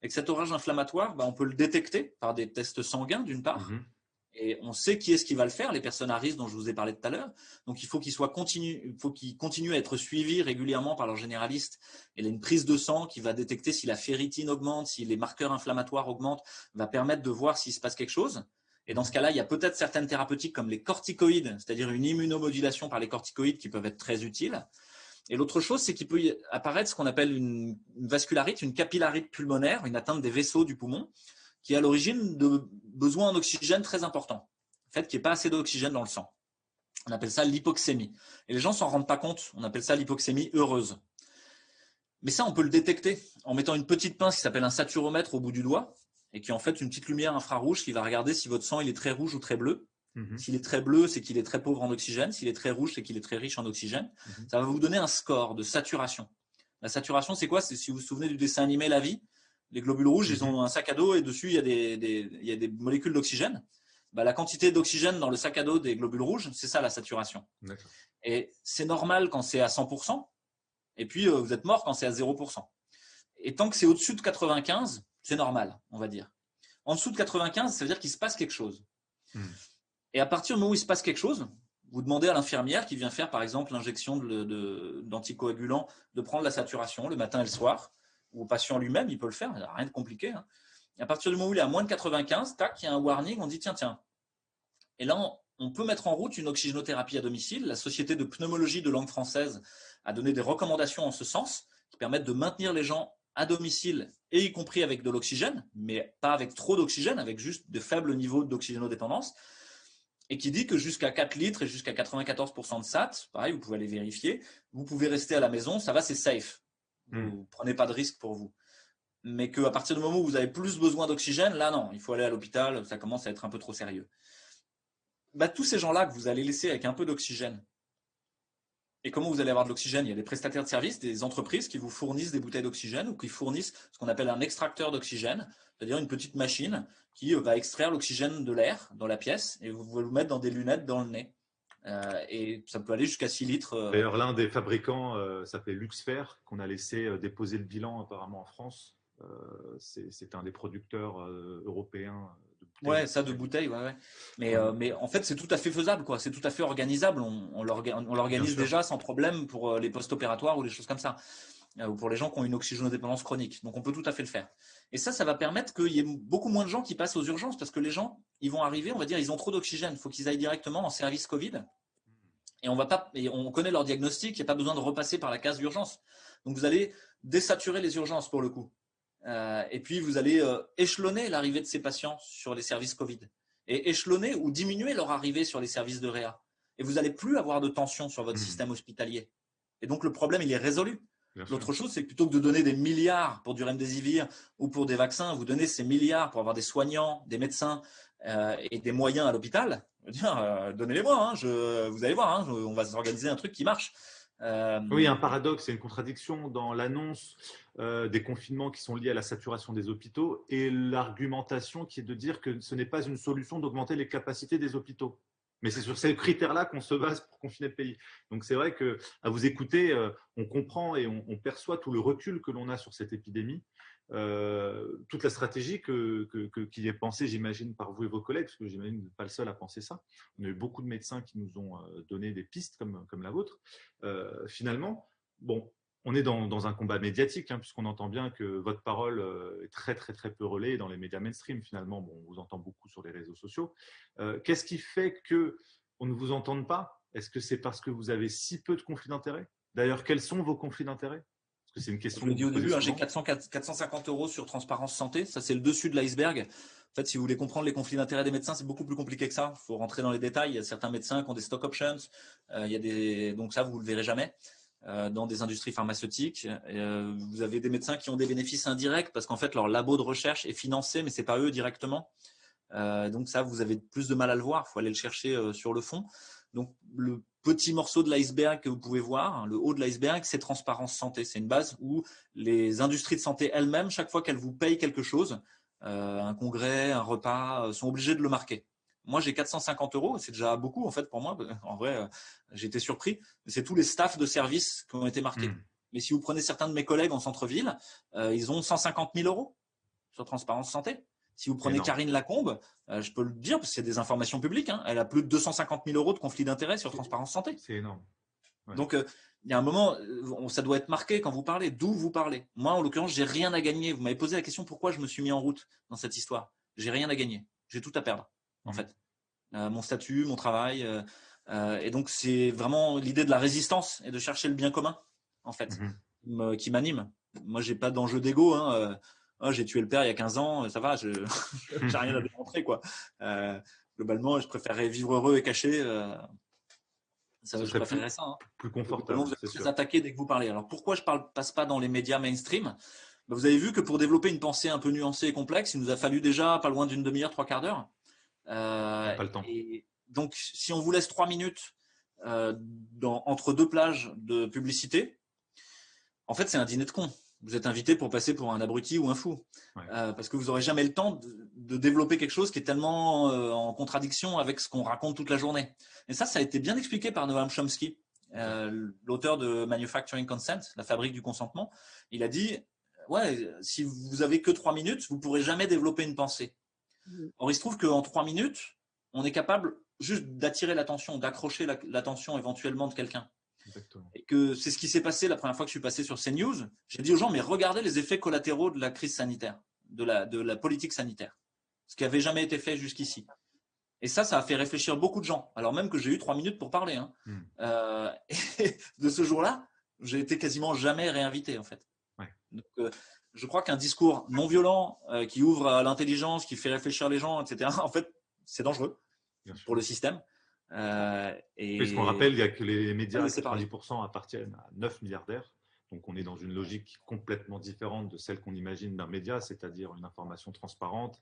Et que cet orage inflammatoire, on peut le détecter par des tests sanguins d'une part. Et on sait qui est-ce qui va le faire, les personnes à risque dont je vous ai parlé tout à l'heure. Donc il faut qu'ils continuent à être suivis régulièrement par leur généraliste. Et une prise de sang qui va détecter si la ferritine augmente, si les marqueurs inflammatoires augmentent, va permettre de voir s'il se passe quelque chose. Et dans ce cas-là, il y a peut-être certaines thérapeutiques comme les corticoïdes, c'est-à-dire une immunomodulation par les corticoïdes qui peuvent être très utiles. Et l'autre chose, c'est qu'il peut y apparaître ce qu'on appelle une vascularite, une capillarite pulmonaire, une atteinte des vaisseaux du poumon, qui est à l'origine de besoins en oxygène très importants. En fait, qu'il n'y ait pas assez d'oxygène dans le sang. On appelle ça l'hypoxémie. Et les gens ne s'en rendent pas compte. On appelle ça l'hypoxémie heureuse. Mais ça, on peut le détecter en mettant une petite pince qui s'appelle un saturomètre au bout du doigt et qui est en fait une petite lumière infrarouge qui va regarder si votre sang il est très rouge ou très bleu. S'il est très bleu, c'est qu'il est très pauvre en oxygène. S'il est très rouge, c'est qu'il est très riche en oxygène. Ça va vous donner un score de saturation. La saturation, c'est quoi? C'est si vous vous souvenez du dessin animé La Vie. Les globules rouges, ils ont un sac à dos et dessus, il y a des molécules d'oxygène. La quantité d'oxygène dans le sac à dos des globules rouges, c'est ça la saturation. Et c'est normal quand c'est à 100%. Et puis, vous êtes mort quand c'est à 0%. Et tant que c'est au-dessus de 95, c'est normal, on va dire. En dessous de 95, ça veut dire qu'il se passe quelque chose. Et à partir du moment où il se passe quelque chose, vous demandez à l'infirmière qui vient faire, par exemple, l'injection d'anticoagulants de prendre la saturation le matin et le soir, ou au patient lui-même, il peut le faire, il n'y a rien de compliqué. Hein. Et à partir du moment où il est à moins de 95, tac, il y a un warning, on dit tiens. Et là, on peut mettre en route une oxygénothérapie à domicile. La Société de pneumologie de langue française a donné des recommandations en ce sens, qui permettent de maintenir les gens à domicile, et y compris avec de l'oxygène, mais pas avec trop d'oxygène, avec juste de faibles niveaux d'oxygénodépendance, et qui dit que jusqu'à 4 litres et jusqu'à 94% de SAT, pareil, vous pouvez aller vérifier, vous pouvez rester à la maison, ça va, c'est safe. Vous ne prenez pas de risque pour vous. mais qu'à partir du moment où vous avez plus besoin d'oxygène, là non, il faut aller à l'hôpital, ça commence à être un peu trop sérieux. Tous ces gens-là que vous allez laisser avec un peu d'oxygène, et comment vous allez avoir de l'oxygène? Il y a des prestataires de services, des entreprises qui vous fournissent des bouteilles d'oxygène ou qui fournissent ce qu'on appelle un extracteur d'oxygène, c'est-à-dire une petite machine qui va extraire l'oxygène de l'air dans la pièce et vous le mettre dans des lunettes dans le nez. Et ça peut aller jusqu'à 6 litres. D'ailleurs, l'un des fabricants s'appelait Luxfer, qu'on a laissé déposer le bilan apparemment en France. C'est un des producteurs européens de bouteilles. Ouais, ça de bouteilles, ouais. Mais en fait, c'est tout à fait faisable, quoi. C'est tout à fait organisable. On l'organise déjà sans problème pour les post-opératoires ou les choses comme ça, ou pour les gens qui ont une oxygénodépendance chronique. Donc, on peut tout à fait le faire. Et ça va permettre qu'il y ait beaucoup moins de gens qui passent aux urgences parce que les gens, ils vont arriver, on va dire, ils ont trop d'oxygène. Il faut qu'ils aillent directement en service Covid. Et on connaît leur diagnostic, il n'y a pas besoin de repasser par la case d'urgence. Donc, vous allez désaturer les urgences pour le coup. Et puis, vous allez échelonner l'arrivée de ces patients sur les services Covid et échelonner ou diminuer leur arrivée sur les services de réa. Et vous n'allez plus avoir de tension sur votre système hospitalier. Et donc, le problème, il est résolu. L'autre chose, c'est que plutôt que de donner des milliards pour du remdesivir ou pour des vaccins, vous donnez ces milliards pour avoir des soignants, des médecins et des moyens à l'hôpital. Donnez-les-moi, vous allez voir, on va s'organiser un truc qui marche. Oui, il y a un paradoxe, c'est une contradiction dans l'annonce des confinements qui sont liés à la saturation des hôpitaux et l'argumentation qui est de dire que ce n'est pas une solution d'augmenter les capacités des hôpitaux. Mais c'est sur ces critères-là qu'on se base pour confiner le pays. Donc c'est vrai qu'à vous écouter, on comprend et on perçoit tout le recul que l'on a sur cette épidémie. Toute la stratégie qui est pensée, j'imagine, par vous et vos collègues, parce que j'imagine que vous n'êtes pas le seul à penser ça. On a eu beaucoup de médecins qui nous ont donné des pistes comme la vôtre. Finalement, bon, on est dans un combat médiatique, puisqu'on entend bien que votre parole est très, très, très peu relayée dans les médias mainstream. Finalement, bon, on vous entend beaucoup sur les réseaux sociaux. Qu'est-ce qui fait qu'on ne vous entende pas? Est-ce que c'est parce que vous avez si peu de conflits d'intérêts? D'ailleurs, quels sont vos conflits d'intérêts? Parce que c'est une question. Je le dis au début, j'ai 450 € sur Transparence Santé. Ça, c'est le dessus de l'iceberg. En fait, si vous voulez comprendre les conflits d'intérêts des médecins, c'est beaucoup plus compliqué que ça. Il faut rentrer dans les détails. Il y a certains médecins qui ont des stock options. Donc ça, vous ne le verrez jamais. Dans des industries pharmaceutiques. Vous avez des médecins qui ont des bénéfices indirects parce qu'en fait, leur labo de recherche est financé, mais ce n'est pas eux directement. Donc ça, vous avez plus de mal à le voir. Il faut aller le chercher sur le fond. Donc, le petit morceau de l'iceberg que vous pouvez voir, le haut de l'iceberg, c'est Transparence Santé. C'est une base où les industries de santé elles-mêmes, chaque fois qu'elles vous payent quelque chose, un congrès, un repas, sont obligées de le marquer. Moi, j'ai 450 €, c'est déjà beaucoup en fait pour moi. En vrai, j'ai été surpris. C'est tous les staffs de service qui ont été marqués. Mais si vous prenez certains de mes collègues en centre-ville, ils ont 150 000 € sur Transparence Santé. Si vous prenez Karine Lacombe, je peux le dire parce que c'est des informations publiques, elle a plus de 250 000 € de conflit d'intérêt sur Transparence Santé. C'est énorme. Ouais. Donc, il y a un moment, ça doit être marqué quand vous parlez, d'où vous parlez. Moi, en l'occurrence, j'ai rien à gagner. Vous m'avez posé la question pourquoi je me suis mis en route dans cette histoire. J'ai rien à gagner. J'ai tout à perdre, en fait. Mon statut, mon travail. Et donc, c'est vraiment l'idée de la résistance et de chercher le bien commun, en fait, qui m'anime. Moi, j'ai pas d'enjeu d'ego. J'ai tué le père il y a 15 ans, ça va, j'ai rien à démontrer, quoi. Globalement, je préférerais vivre heureux et caché. Je préférerais ça. Plus confortable. Vous êtes plus attaqué dès que vous parlez. Alors, pourquoi je passe pas dans les médias mainstream? Vous avez vu que pour développer une pensée un peu nuancée et complexe, il nous a fallu déjà pas loin d'une demi-heure, 3/4 d'heure. Pas le temps. Et donc, si on vous laisse 3 minutes entre deux plages de publicité, en fait, c'est un dîner de cons. Vous êtes invité pour passer pour un abruti ou un fou. Ouais. Parce que vous n'aurez jamais le temps de développer quelque chose qui est tellement en contradiction avec ce qu'on raconte toute la journée. Et ça a été bien expliqué par Noam Chomsky, l'auteur de Manufacturing Consent, la fabrique du consentement. Il a dit, si vous avez que 3 minutes, vous ne pourrez jamais développer une pensée. Or, il se trouve qu'en 3 minutes, on est capable juste d'attirer l'attention, d'accrocher l'attention éventuellement de quelqu'un. Exactement. Et que c'est ce qui s'est passé la première fois que je suis passé sur CNews. J'ai dit aux gens, mais regardez les effets collatéraux de la crise sanitaire, de la politique sanitaire, ce qui n'avait jamais été fait jusqu'ici. Et ça a fait réfléchir beaucoup de gens, alors même que j'ai eu 3 minutes pour parler. Et de ce jour-là, j'ai été quasiment jamais réinvité, en fait. Ouais. Donc, je crois qu'un discours non violent qui ouvre à l'intelligence, qui fait réfléchir les gens, etc., en fait, c'est dangereux pour le système. Puisqu'on rappelle, il y a que les médias, 90% appartiennent à 9 milliardaires. Donc, on est dans une logique complètement différente de celle qu'on imagine d'un média, c'est-à-dire une information transparente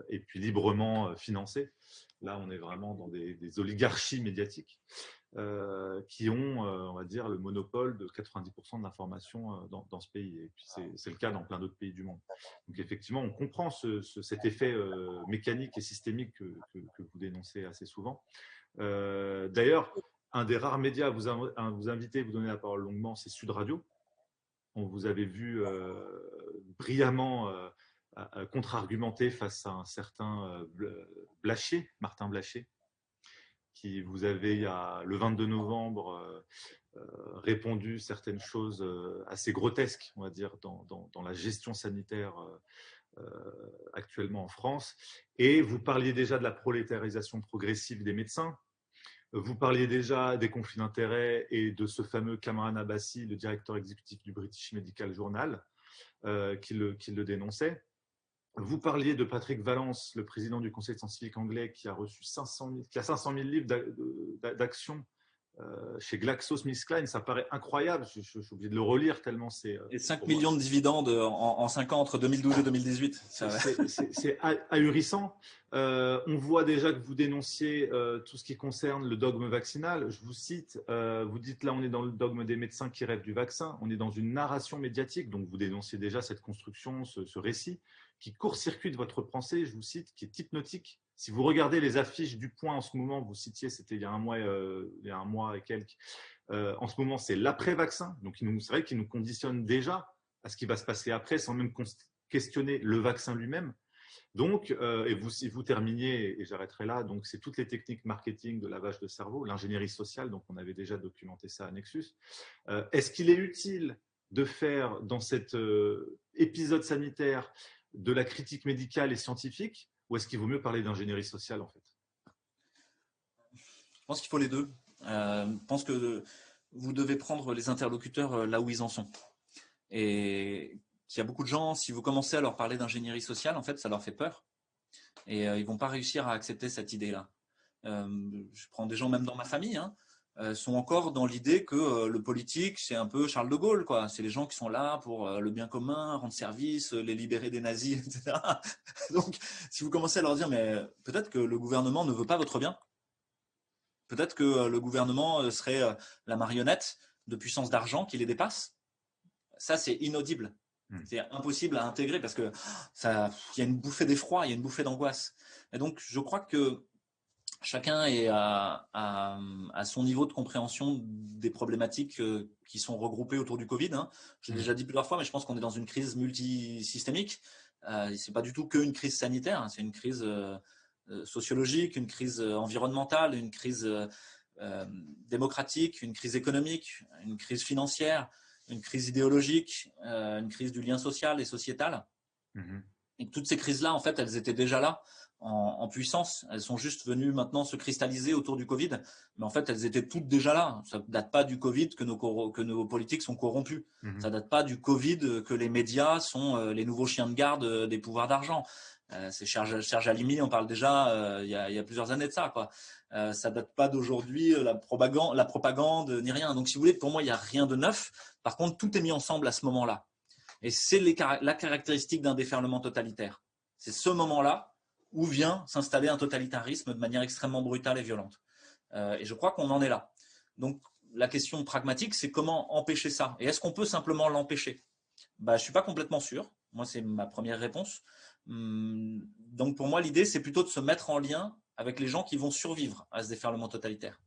et puis librement financée. Là, on est vraiment dans des oligarchies médiatiques qui ont, on va dire, le monopole de 90% de l'information dans ce pays. Et puis, c'est le cas dans plein d'autres pays du monde. Donc, effectivement, on comprend cet effet mécanique et systémique que vous dénoncez assez souvent. D'ailleurs, un des rares médias à vous inviter, vous donner la parole longuement, c'est Sud Radio. On vous avait vu brillamment contre-argumenter face à un certain Martin Blachier, qui vous avait, le 22 novembre, répondu certaines choses assez grotesques, on va dire, dans la gestion sanitaire actuellement en France. Et vous parliez déjà de la prolétarisation progressive des médecins. Vous parliez déjà des conflits d'intérêts et de ce fameux Kamran Abbasi, le directeur exécutif du British Medical Journal, qui le dénonçait. Vous parliez de Patrick Vallance, le président du Conseil scientifique anglais, qui a reçu 500 000 livres d'actions chez GlaxoSmithKline. Ça paraît incroyable. Je suis obligé de le relire tellement c'est. Et 5 millions de dividendes en 5 ans entre 2012 et 2018. C'est ahurissant. On voit déjà que vous dénonciez tout ce qui concerne le dogme vaccinal. Je vous cite, vous dites là, on est dans le dogme des médecins qui rêvent du vaccin. On est dans une narration médiatique. Donc, vous dénonciez déjà cette construction, ce récit qui court-circuite votre pensée, je vous cite, qui est hypnotique. Si vous regardez les affiches du Point en ce moment, vous citiez, c'était il y a un mois et quelques, en ce moment, c'est l'après-vaccin. Donc, c'est vrai qu'il nous conditionne déjà à ce qui va se passer après, sans même questionner le vaccin lui-même. Donc, et vous terminiez, et j'arrêterai là, donc c'est toutes les techniques marketing de lavage de cerveau, l'ingénierie sociale, donc on avait déjà documenté ça à Nexus. Est-ce qu'il est utile de faire dans cet épisode sanitaire de la critique médicale et scientifique, ou est-ce qu'il vaut mieux parler d'ingénierie sociale en fait? Je pense qu'il faut les deux. Je pense que vous devez prendre les interlocuteurs là où ils en sont. Et qu'il y a beaucoup de gens, si vous commencez à leur parler d'ingénierie sociale, en fait, ça leur fait peur. Et ils ne vont pas réussir à accepter cette idée-là. Je prends des gens même dans ma famille, sont encore dans l'idée que le politique, c'est un peu Charles de Gaulle, quoi. C'est les gens qui sont là pour le bien commun, rendre service, les libérer des nazis, etc. Donc, si vous commencez à leur dire, mais peut-être que le gouvernement ne veut pas votre bien, peut-être que le gouvernement serait la marionnette de puissance d'argent qui les dépasse, ça, c'est inaudible. C'est impossible à intégrer parce que il y a une bouffée d'effroi, il y a une bouffée d'angoisse. Et donc, je crois que chacun est à son niveau de compréhension des problématiques qui sont regroupées autour du Covid. Je l'ai déjà dit plusieurs fois, mais je pense qu'on est dans une crise multisystémique. C'est pas du tout qu'une crise sanitaire, c'est une crise sociologique, une crise environnementale, une crise démocratique, une crise économique, une crise financière, une crise idéologique, une crise du lien social et sociétal. Et toutes ces crises-là, en fait, elles étaient déjà là en puissance. Elles sont juste venues maintenant se cristalliser autour du Covid. Mais en fait, elles étaient toutes déjà là. Ça ne date pas du Covid que nos politiques sont corrompus. Ça ne date pas du Covid que les médias sont les nouveaux chiens de garde des pouvoirs d'argent. C'est Serge Halimi, on parle déjà il y a plusieurs années de ça, quoi. Ça date pas d'aujourd'hui, la propagande, ni rien. Donc, si vous voulez, pour moi, il n'y a rien de neuf. Par contre, tout est mis ensemble à ce moment-là. Et c'est la caractéristique d'un déferlement totalitaire. C'est ce moment-là où vient s'installer un totalitarisme de manière extrêmement brutale et violente. Et je crois qu'on en est là. Donc, la question pragmatique, c'est comment empêcher ça. Et est-ce qu'on peut simplement l'empêcher ? Je ne suis pas complètement sûr. Moi, c'est ma première réponse. Donc, pour moi, l'idée, c'est plutôt de se mettre en lien avec les gens qui vont survivre à ce déferlement totalitaire.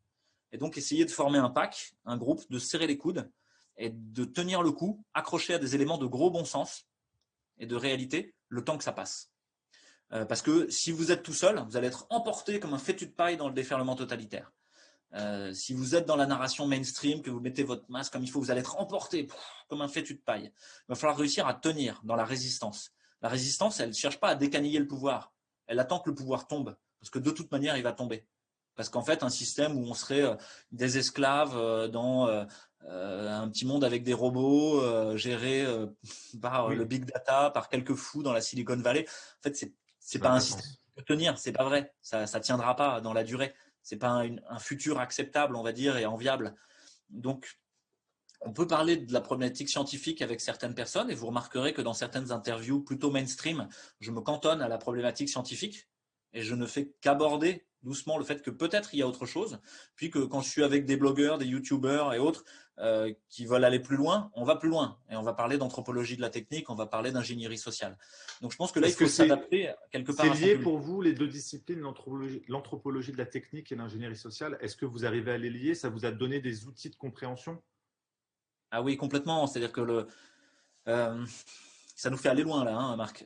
Et donc, essayer de former un pack, un groupe, de serrer les coudes et de tenir le coup, accroché à des éléments de gros bon sens et de réalité, le temps que ça passe. Parce que si vous êtes tout seul, vous allez être emporté comme un fétu de paille dans le déferlement totalitaire. Si vous êtes dans la narration mainstream, que vous mettez votre masque comme il faut, vous allez être emporté comme un fétu de paille. Il va falloir réussir à tenir dans la résistance. La résistance, elle ne cherche pas à décaniller le pouvoir. Elle attend que le pouvoir tombe. Parce que de toute manière, il va tomber. Parce qu'en fait, un système où on serait des esclaves dans un petit monde avec des robots gérés par le big data, par quelques fous dans la Silicon Valley, en fait, c'est pas un système qui peut tenir. C'est pas vrai. Ça tiendra pas dans la durée. C'est pas un futur acceptable, on va dire, et enviable. Donc, On peut parler de la problématique scientifique avec certaines personnes et vous remarquerez que dans certaines interviews plutôt mainstream, je me cantonne à la problématique scientifique et je ne fais qu'aborder doucement le fait que peut-être il y a autre chose, puis que quand je suis avec des blogueurs, des youtubeurs et autres qui veulent aller plus loin, on va plus loin et on va parler d'anthropologie de la technique, on va parler d'ingénierie sociale. Donc je pense que là, il faut s'adapter quelque part à son public. C'est lié public. pour vous, les deux disciplines, l'anthropologie de la technique et l'ingénierie sociale? Est-ce que vous arrivez à les lier? Ça vous a donné des outils de compréhension? Ah oui, complètement. C'est-à-dire que ça nous fait aller loin là, hein, Marc.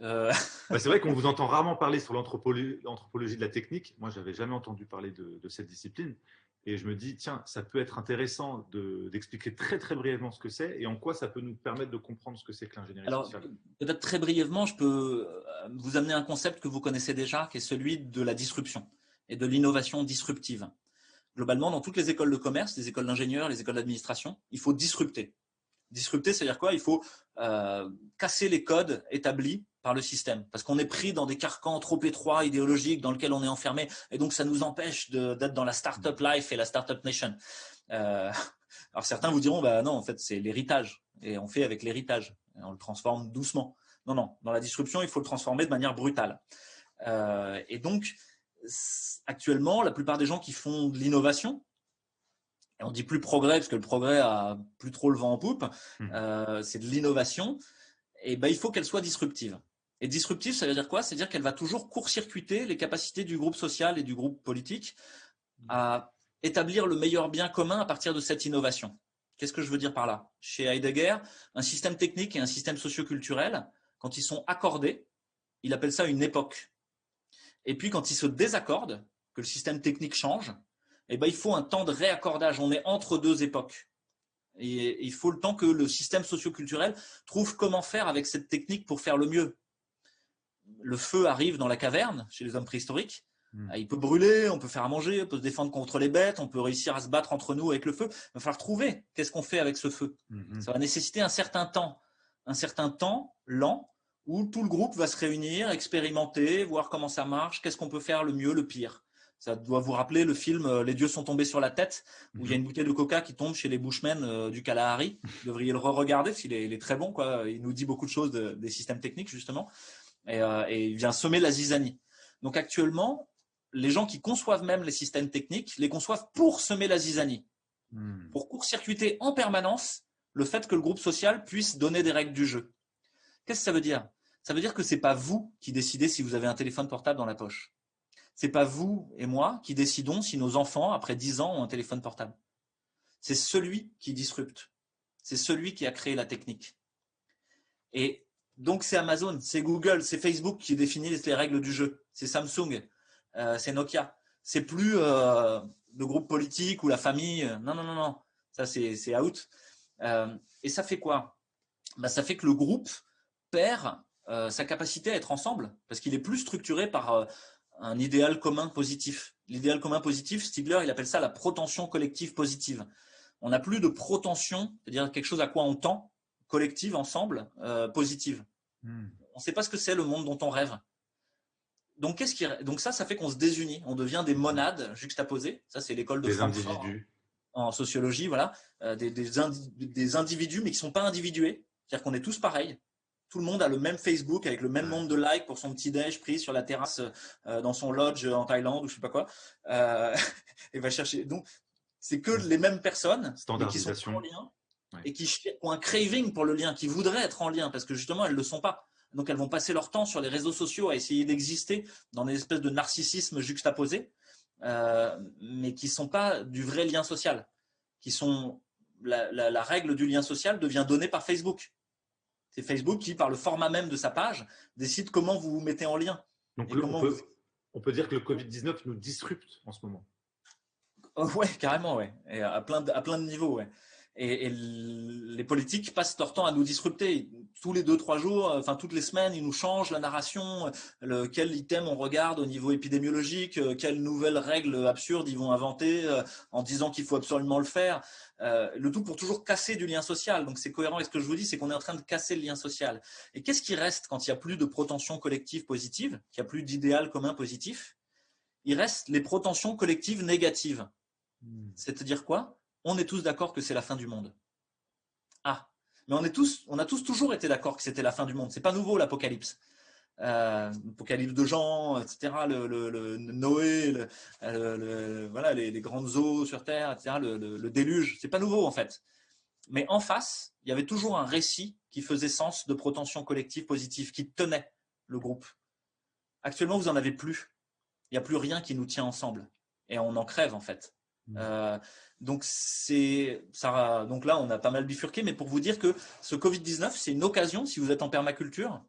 C'est vrai qu'on vous entend rarement parler sur l'anthropologie de la technique. Moi, je n'avais jamais entendu parler de cette discipline. Et je me dis, tiens, ça peut être intéressant d'expliquer très, très brièvement ce que c'est et en quoi ça peut nous permettre de comprendre ce que c'est que l'ingénierie sociale. Peut-être très brièvement, je peux vous amener un concept que vous connaissez déjà, qui est celui de la disruption et de l'innovation disruptive. Globalement, dans toutes les écoles de commerce, les écoles d'ingénieurs, les écoles d'administration, il faut disrupter. Disrupter, c'est-à-dire quoi? Il faut casser les codes établis par le système, parce qu'on est pris dans des carcans trop étroits, idéologiques, dans lesquels on est enfermé, et donc ça nous empêche d'être dans la startup life et la startup nation. Alors certains vous diront, bah non, en fait, c'est l'héritage, et on fait avec l'héritage, et on le transforme doucement. Non, non, dans la disruption, il faut le transformer de manière brutale. Et donc, actuellement, la plupart des gens qui font de l'innovation, et on dit plus progrès parce que le progrès a plus trop le vent en poupe, c'est de l'innovation, et ben, il faut qu'elle soit disruptive. Et disruptive, ça veut dire quoi? C'est-à-dire qu'elle va toujours court-circuiter les capacités du groupe social et du groupe politique à établir le meilleur bien commun à partir de cette innovation. Qu'est-ce que je veux dire par là? Chez Heidegger, un système technique et un système socioculturel, quand ils sont accordés, il appelle ça une époque. Et puis quand ils se désaccordent, que le système technique change, eh ben, il faut un temps de réaccordage. On est entre deux époques. Et il faut le temps que le système socioculturel trouve comment faire avec cette technique pour faire le mieux. Le feu arrive dans la caverne, chez les hommes préhistoriques. Il peut brûler, on peut faire à manger, on peut se défendre contre les bêtes, on peut réussir à se battre entre nous avec le feu. Il va falloir trouver qu'est-ce qu'on fait avec ce feu. Ça va nécessiter un certain temps lent, où tout le groupe va se réunir, expérimenter, voir comment ça marche, qu'est-ce qu'on peut faire le mieux, le pire. Ça doit vous rappeler le film Les dieux sont tombés sur la tête, où il y a une bouteille de coca qui tombe chez les Bushmen du Kalahari. Vous devriez le re-regarder, parce qu'il est très bon, quoi. Il nous dit beaucoup de choses des systèmes techniques, justement. Et il vient semer la zizanie. Donc actuellement, les gens qui conçoivent même les systèmes techniques, les conçoivent pour semer la zizanie, pour court-circuiter en permanence le fait que le groupe social puisse donner des règles du jeu. Qu'est-ce que ça veut dire? Ça veut dire que ce n'est pas vous qui décidez si vous avez un téléphone portable dans la poche. Ce n'est pas vous et moi qui décidons si nos enfants, après 10 ans, ont un téléphone portable. C'est celui qui disrupte. C'est celui qui a créé la technique. Et donc, c'est Amazon, c'est Google, c'est Facebook qui définissent les règles du jeu. C'est Samsung, c'est Nokia. C'est plus le groupe politique ou la famille. Non, non, non, non. Ça, c'est out. Et ça fait quoi? Ça fait que le groupe perd sa capacité à être ensemble parce qu'il est plus structuré par un idéal commun positif. L'idéal commun positif, Stigler, il appelle ça la protension collective positive. On n'a plus de protension, c'est-à-dire quelque chose à quoi on tend, collective, ensemble, positive. On ne sait pas ce que c'est le monde dont on rêve. Donc ça fait qu'on se désunit, on devient des monades juxtaposées. Ça, c'est l'école de Francfort individus en sociologie, voilà, des individus, mais qui ne sont pas individués. C'est-à-dire qu'on est tous pareils. Tout le monde a le même Facebook avec le même nombre de likes pour son petit déj pris sur la terrasse dans son lodge en Thaïlande ou je sais pas quoi. Et va chercher. Donc, c'est que les mêmes personnes mais qui sont en lien et qui ont un craving pour le lien, qui voudraient être en lien parce que justement elles le sont pas. Donc elles vont passer leur temps sur les réseaux sociaux à essayer d'exister dans des espèces de narcissisme juxtaposé, mais qui sont pas du vrai lien social, qui sont la règle du lien social devient donnée par Facebook. C'est Facebook qui, par le format même de sa page, décide comment vous vous mettez en lien. Donc, on peut dire que le Covid-19 nous disrupte en ce moment. Ouais, carrément, ouais. Et à plein de niveaux, ouais. Et les politiques passent leur temps à nous disrupter. Tous les 2-3 jours, enfin toutes les semaines, ils nous changent la narration, quel item on regarde au niveau épidémiologique, quelles nouvelles règles absurdes ils vont inventer en disant qu'il faut absolument le faire. Le tout pour toujours casser du lien social. Donc c'est cohérent avec ce que je vous dis, c'est qu'on est en train de casser le lien social. Et qu'est-ce qui reste quand il n'y a plus de protension collective positive, qu'il n'y a plus d'idéal commun positif? Il reste les protensions collectives négatives. C'est-à-dire quoi? On est tous d'accord que c'est la fin du monde. Ah, mais on a tous toujours été d'accord que c'était la fin du monde. C'est pas nouveau l'apocalypse. Apocalypse de Jean, etc. Le Noé, voilà, les grandes eaux sur Terre, etc. Le déluge. C'est pas nouveau en fait. Mais en face, il y avait toujours un récit qui faisait sens de protension collective positive, qui tenait le groupe. Actuellement, vous en avez plus. Il n'y a plus rien qui nous tient ensemble. Et on en crève en fait. Donc là, on a pas mal bifurqué, mais pour vous dire que ce Covid-19, c'est une occasion, si vous êtes en permaculture,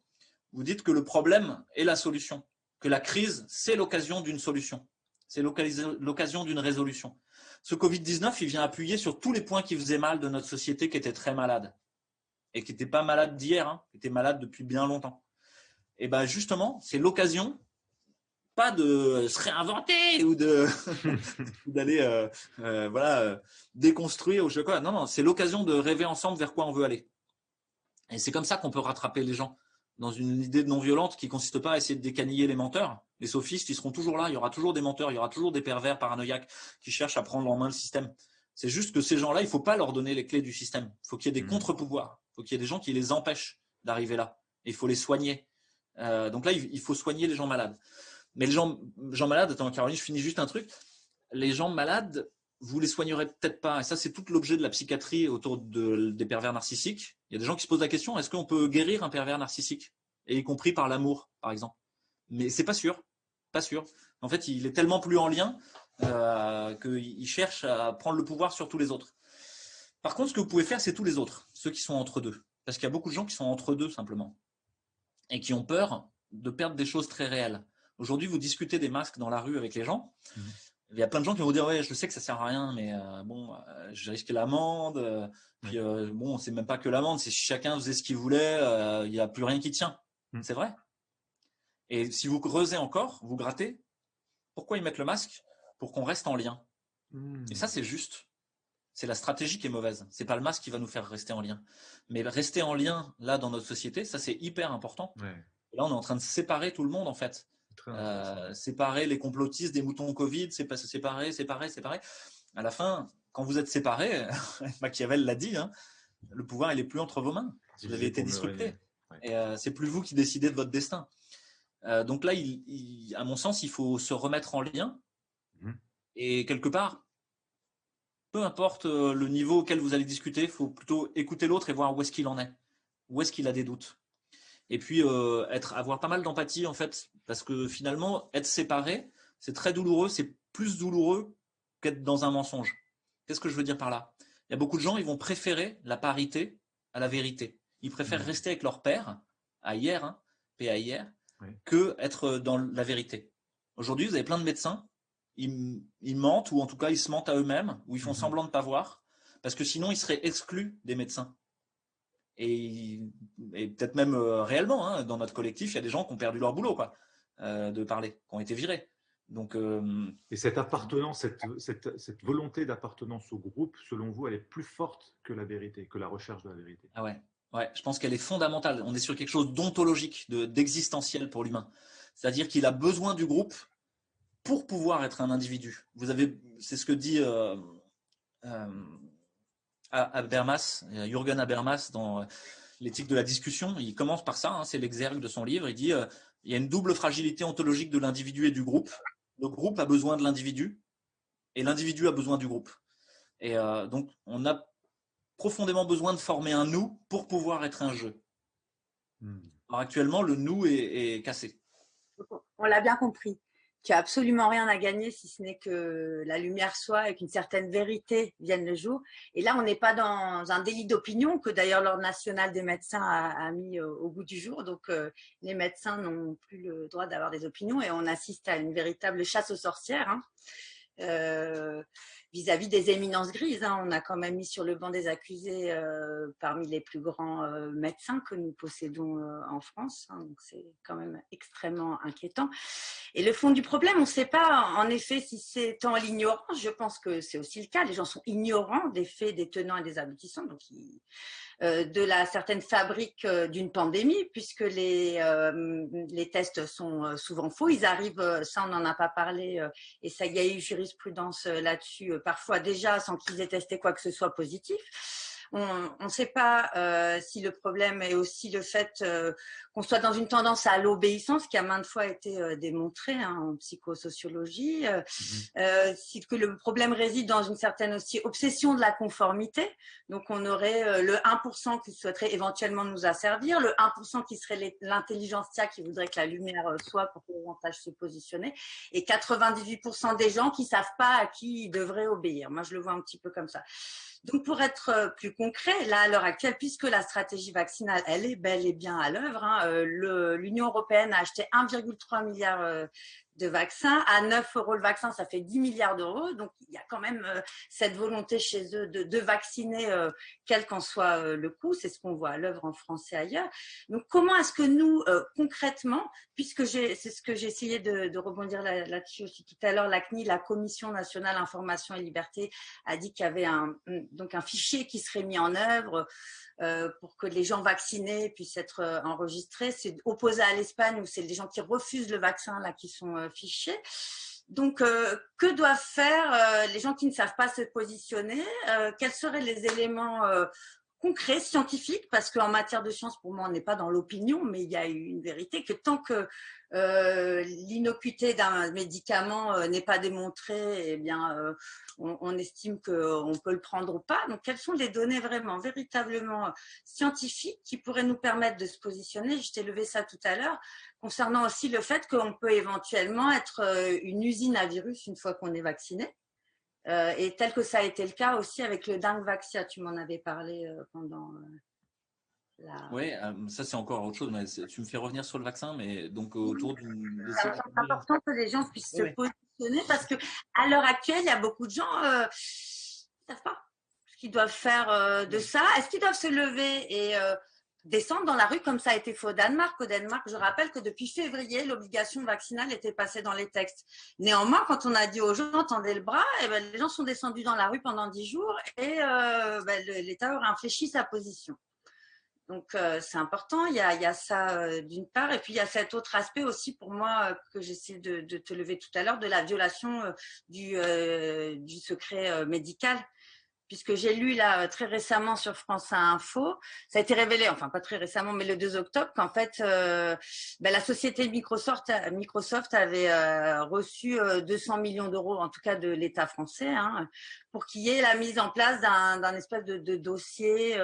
vous dites que le problème est la solution, que la crise, c'est l'occasion d'une solution, c'est l'occasion d'une résolution. Ce Covid-19, il vient appuyer sur tous les points qui faisaient mal de notre société, qui était très malade, et qui n'était pas malade d'hier, hein, qui était malade depuis bien longtemps. Et bien justement, c'est l'occasion, pas de se réinventer ou d'aller déconstruire ou je sais quoi. Non, c'est l'occasion de rêver ensemble vers quoi on veut aller. Et c'est comme ça qu'on peut rattraper les gens dans une idée de non-violente qui ne consiste pas à essayer de décaniller les menteurs. Les sophistes, ils seront toujours là. Il y aura toujours des menteurs, il y aura toujours des pervers paranoïaques qui cherchent à prendre en main le système. C'est juste que ces gens-là, il ne faut pas leur donner les clés du système. Il faut qu'il y ait des contre-pouvoirs. Il faut qu'il y ait des gens qui les empêchent d'arriver là. Et il faut les soigner. Donc là, il faut soigner les gens malades. Mais les gens malades, attends Caroline, je finis juste un truc. Les gens malades, vous les soignerez peut-être pas. Et ça, c'est tout l'objet de la psychiatrie autour des pervers narcissiques. Il y a des gens qui se posent la question, est-ce qu'on peut guérir un pervers narcissique? Et y compris par l'amour, par exemple. Mais c'est pas sûr. Pas sûr. En fait, il est tellement plus en lien qu'il cherche à prendre le pouvoir sur tous les autres. Par contre, ce que vous pouvez faire, c'est tous les autres, ceux qui sont entre deux. Parce qu'il y a beaucoup de gens qui sont entre deux, simplement. Et qui ont peur de perdre des choses très réelles. Aujourd'hui, vous discutez des masques dans la rue avec les gens. Il y a plein de gens qui vont vous dire, ouais, je sais que ça sert à rien, mais je risque l'amende. Puis c'est même pas que l'amende, c'est si chacun faisait ce qu'il voulait, il n'y a plus rien qui tient. C'est vrai. Et si vous creusez encore, vous grattez, pourquoi ils mettent le masque? Pour qu'on reste en lien. Et ça, c'est juste. C'est la stratégie qui est mauvaise. C'est pas le masque qui va nous faire rester en lien. Mais rester en lien, là, dans notre société, ça, c'est hyper important. Ouais. Et là, on est en train de séparer tout le monde, en fait. Séparer les complotistes des moutons Covid, séparer. À la fin, quand vous êtes séparés, Machiavel l'a dit, hein, le pouvoir, il n'est plus entre vos mains. Vous avez été disrupté. Ouais. Et c'est plus vous qui décidez de votre destin. Donc là, à mon sens, il faut se remettre en lien. Et quelque part, peu importe le niveau auquel vous allez discuter, il faut plutôt écouter l'autre et voir où est-ce qu'il en est, où est-ce qu'il a des doutes. Et puis avoir pas mal d'empathie en fait, parce que finalement être séparé, c'est très douloureux, c'est plus douloureux qu'être dans un mensonge. Qu'est-ce que je veux dire par là? Il y a beaucoup de gens, ils vont préférer la parité à la vérité. Ils préfèrent rester avec leur père, à hier, hein, P-A-I-R, que être dans la vérité. Aujourd'hui, vous avez plein de médecins, ils mentent, ou en tout cas ils se mentent à eux-mêmes, ou ils font semblant de ne pas voir, parce que sinon ils seraient exclus des médecins. Et peut-être même réellement, hein, dans notre collectif, il y a des gens qui ont perdu leur boulot, quoi, de parler, qui ont été virés. Donc, et cette appartenance, cette volonté d'appartenance au groupe, selon vous, elle est plus forte que la vérité, que la recherche de la vérité? Ah ouais, je pense qu'elle est fondamentale. On est sur quelque chose d'ontologique, d'existentiel pour l'humain. C'est-à-dire qu'il a besoin du groupe pour pouvoir être un individu. C'est ce que dit Jürgen Habermas dans l'éthique de la discussion. Il commence par ça, hein, c'est l'exergue de son livre. Il dit il y a une double fragilité ontologique de l'individu et du groupe. Le groupe a besoin de l'individu et l'individu a besoin du groupe. Et donc, on a profondément besoin de former un nous pour pouvoir être un jeu. Alors actuellement, le nous est cassé. On l'a bien compris. Tu n'as absolument rien à gagner si ce n'est que la lumière soit et qu'une certaine vérité vienne le jour. Et là, on n'est pas dans un délit d'opinion que d'ailleurs l'Ordre national des médecins a mis au goût du jour. Donc, les médecins n'ont plus le droit d'avoir des opinions et on assiste à une véritable chasse aux sorcières. Hein. Vis-à-vis des éminences grises, hein, on a quand même mis sur le banc des accusés parmi les plus grands médecins que nous possédons en France, hein, donc c'est quand même extrêmement inquiétant. Et le fond du problème, on ne sait pas en effet si c'est en l'ignorance, je pense que c'est aussi le cas, les gens sont ignorants des faits, des tenants et des aboutissants, donc de la certaine fabrique d'une pandémie, puisque les tests sont souvent faux. Ils arrivent, ça on n'en a pas parlé, et ça y a eu jurisprudence là-dessus, parfois déjà sans qu'ils aient testé quoi que ce soit positif. On ne sait pas si le problème est aussi le fait qu'on soit dans une tendance à l'obéissance, qui a maintes fois été démontré en psychosociologie, si que le problème réside dans une certaine aussi obsession de la conformité. Donc, on aurait le 1% qui souhaiterait éventuellement nous asservir, le 1% qui serait l'intelligentsia qui voudrait que la lumière soit pour que davantage se positionner, et 98% des gens qui ne savent pas à qui ils devraient obéir. Moi, je le vois un petit peu comme ça. Donc, pour être plus concret, là, à l'heure actuelle, puisque la stratégie vaccinale, elle est bel et bien à l'œuvre, l'Union européenne a acheté 1,3 milliard de vaccins. À 9 € le vaccin, ça fait 10 milliards d'euros. Donc, il y a quand même cette volonté chez eux de vacciner, quel qu'en soit le coût. C'est ce qu'on voit à l'œuvre en France et ailleurs. Donc, comment est-ce que nous, concrètement, puisque c'est ce que j'ai essayé de rebondir là-dessus aussi tout à l'heure, la CNIL, la Commission nationale information et liberté, a dit qu'il y avait un fichier qui serait mis en œuvre pour que les gens vaccinés puissent être enregistrés. C'est opposé à l'Espagne où c'est les gens qui refusent le vaccin là qui sont fichés. Donc, que doivent faire les gens qui ne savent pas se positionner? Quels seraient les éléments concrets, scientifiques? Parce qu'en matière de science, pour moi, on n'est pas dans l'opinion, mais il y a une vérité que tant que l'innocuité d'un médicament n'est pas démontrée, eh bien, on estime qu'on peut le prendre ou pas. Donc, quelles sont les données vraiment, véritablement scientifiques qui pourraient nous permettre de se positionner? Je t'ai levé ça tout à l'heure, concernant aussi le fait qu'on peut éventuellement être une usine à virus une fois qu'on est vacciné. Et tel que ça a été le cas aussi avec le Dengvaxia, tu m'en avais parlé pendant Oui, ça c'est encore autre chose. Mais tu me fais revenir sur le vaccin, mais donc autour d'une. C'est important que les gens puissent se positionner parce que à l'heure actuelle, il y a beaucoup de gens qui ne savent pas ce qu'ils doivent faire de ça. Est-ce qu'ils doivent se lever et descendre dans la rue comme ça a été fait au Danemark? Au Danemark, je rappelle que depuis février, l'obligation vaccinale était passée dans les textes. Néanmoins, quand on a dit aux gens tendez le bras, et ben, les gens sont descendus dans la rue pendant 10 jours et l'État aurait infléchi sa position. Donc, c'est important, il y a ça d'une part, et puis il y a cet autre aspect aussi pour moi que j'essaie de te lever tout à l'heure, de la violation du secret médical, puisque j'ai lu là très récemment sur France Info, ça a été révélé, enfin pas très récemment, mais le 2 octobre, qu'en fait la société Microsoft avait reçu 200 millions d'euros, en tout cas de l'État français, pour qu'il y ait la mise en place d'un espèce de dossier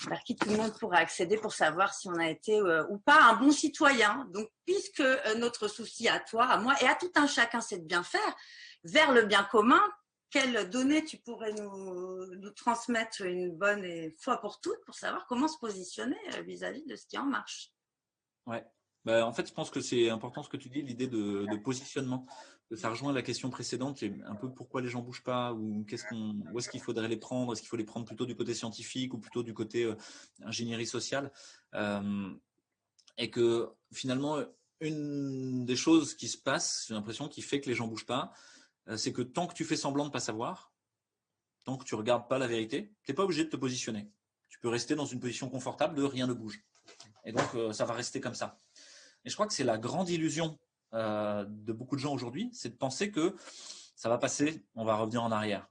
par qui tout le monde pourra accéder pour savoir si on a été ou pas un bon citoyen. Donc, puisque notre souci à toi, à moi et à tout un chacun, c'est de bien faire, vers le bien commun, quelles données tu pourrais nous transmettre une bonne fois pour toutes pour savoir comment se positionner vis-à-vis de ce qui en marche? Ouais. En fait, je pense que c'est important ce que tu dis, l'idée de positionnement. Ça rejoint la question précédente, c'est un peu pourquoi les gens ne bougent pas, ou où est-ce qu'il faudrait les prendre, est-ce qu'il faut les prendre plutôt du côté scientifique ou plutôt du côté ingénierie sociale, et que finalement, une des choses qui se passe, j'ai l'impression, qui fait que les gens ne bougent pas, c'est que tant que tu fais semblant de ne pas savoir, tant que tu ne regardes pas la vérité, tu n'es pas obligé de te positionner. Tu peux rester dans une position confortable de rien ne bouge. Et donc, ça va rester comme ça. Et je crois que c'est la grande illusion de beaucoup de gens aujourd'hui, c'est de penser que ça va passer, on va revenir en arrière.